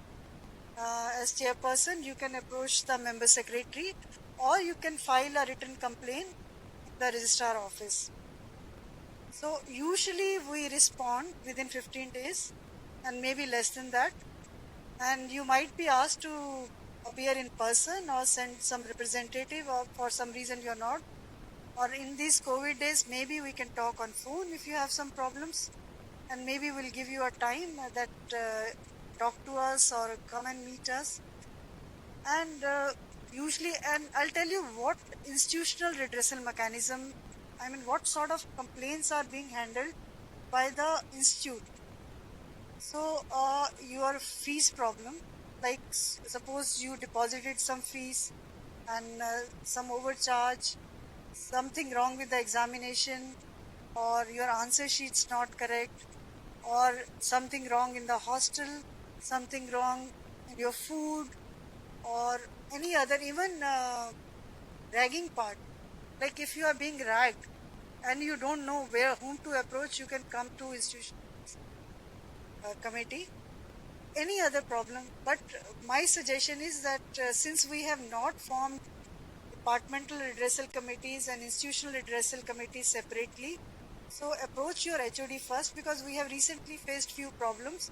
as chairperson. You can approach the member secretary, or you can file a written complaint in the registrar office. So usually we respond within 15 days and maybe less than that, and you might be asked to appear in person or send some representative, or for some reason you're not, or in these COVID days maybe we can talk on phone if you have some problems, and maybe we'll give you a time that talk to us or come and meet us. And usually, and I'll tell you what institutional redressal mechanism, I mean what sort of complaints are being handled by the institute. So your fees problem, like suppose you deposited some fees and some overcharge, something wrong with the examination, or your answer sheet's not correct, or something wrong in the hostel, something wrong in your food, or any other, even ragging part. Like if you are being ragged and you don't know whom to approach, you can come to institution committee. Any other problem, but my suggestion is that since we have not formed departmental redressal committees and institutional redressal committees separately, so approach your HOD first, because we have recently faced few problems,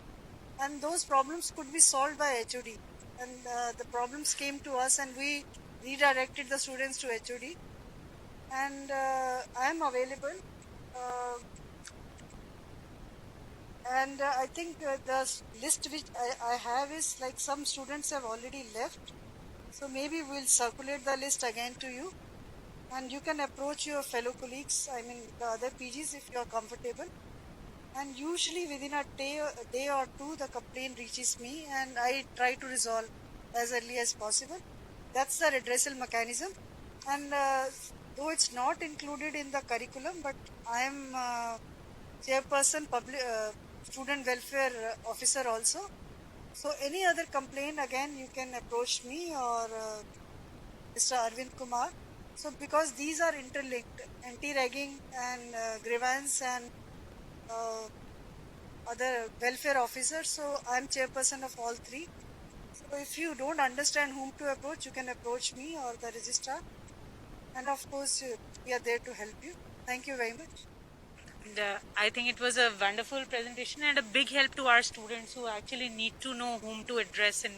and those problems could be solved by HOD, and the problems came to us and we redirected the students to HOD, and I am available. And I think the list which I have is like some students have already left. So maybe we'll circulate the list again to you. And you can approach your fellow colleagues, I mean the other PGs, if you are comfortable. and usually within a day or two the complaint reaches me and I try to resolve as early as possible. That's the redressal mechanism, and though it's not included in the curriculum, but I am chairperson student welfare officer also. So any other complaint, again you can approach me or Mr. Arvind Kumar. So because these are interlinked, anti-ragging and grievance and other welfare officers, so I'm chairperson of all three. So if you don't understand whom to approach, you can approach me or the registrar, and of course we are there to help you. Thank you very much. And I think it was a wonderful presentation and a big help to our students who actually need to know whom to address in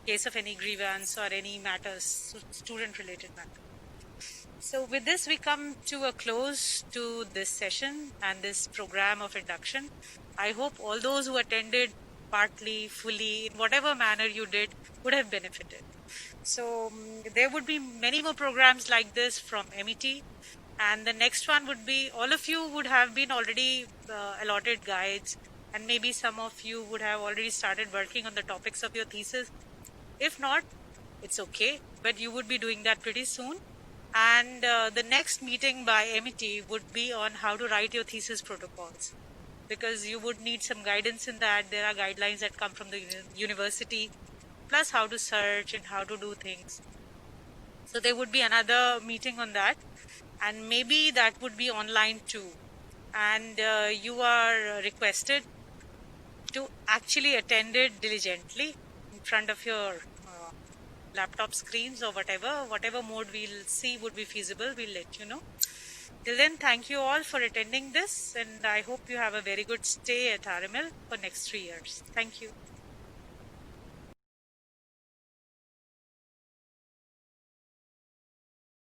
case of any grievance or any matters, student-related matters. So with this, we come to a close to this session and this program of induction. I hope all those who attended partly, fully, in whatever manner you did, would have benefited. So there would be many more programs like this from MET. And the next one would be, all of you would have been already allotted guides, and maybe some of you would have already started working on the topics of your thesis. If not, it's okay, but you would be doing that pretty soon. And the next meeting by MET would be on how to write your thesis protocols, because you would need some guidance in that. There are guidelines that come from the university, plus how to search and how to do things. So there would be another meeting on that, and maybe that would be online too. And you are requested to actually attend it diligently in front of your laptop screens or whatever mode we'll see would be feasible, we'll let you know. Till then, thank you all for attending this, and I hope you have a very good stay at RML for next 3 years. Thank you.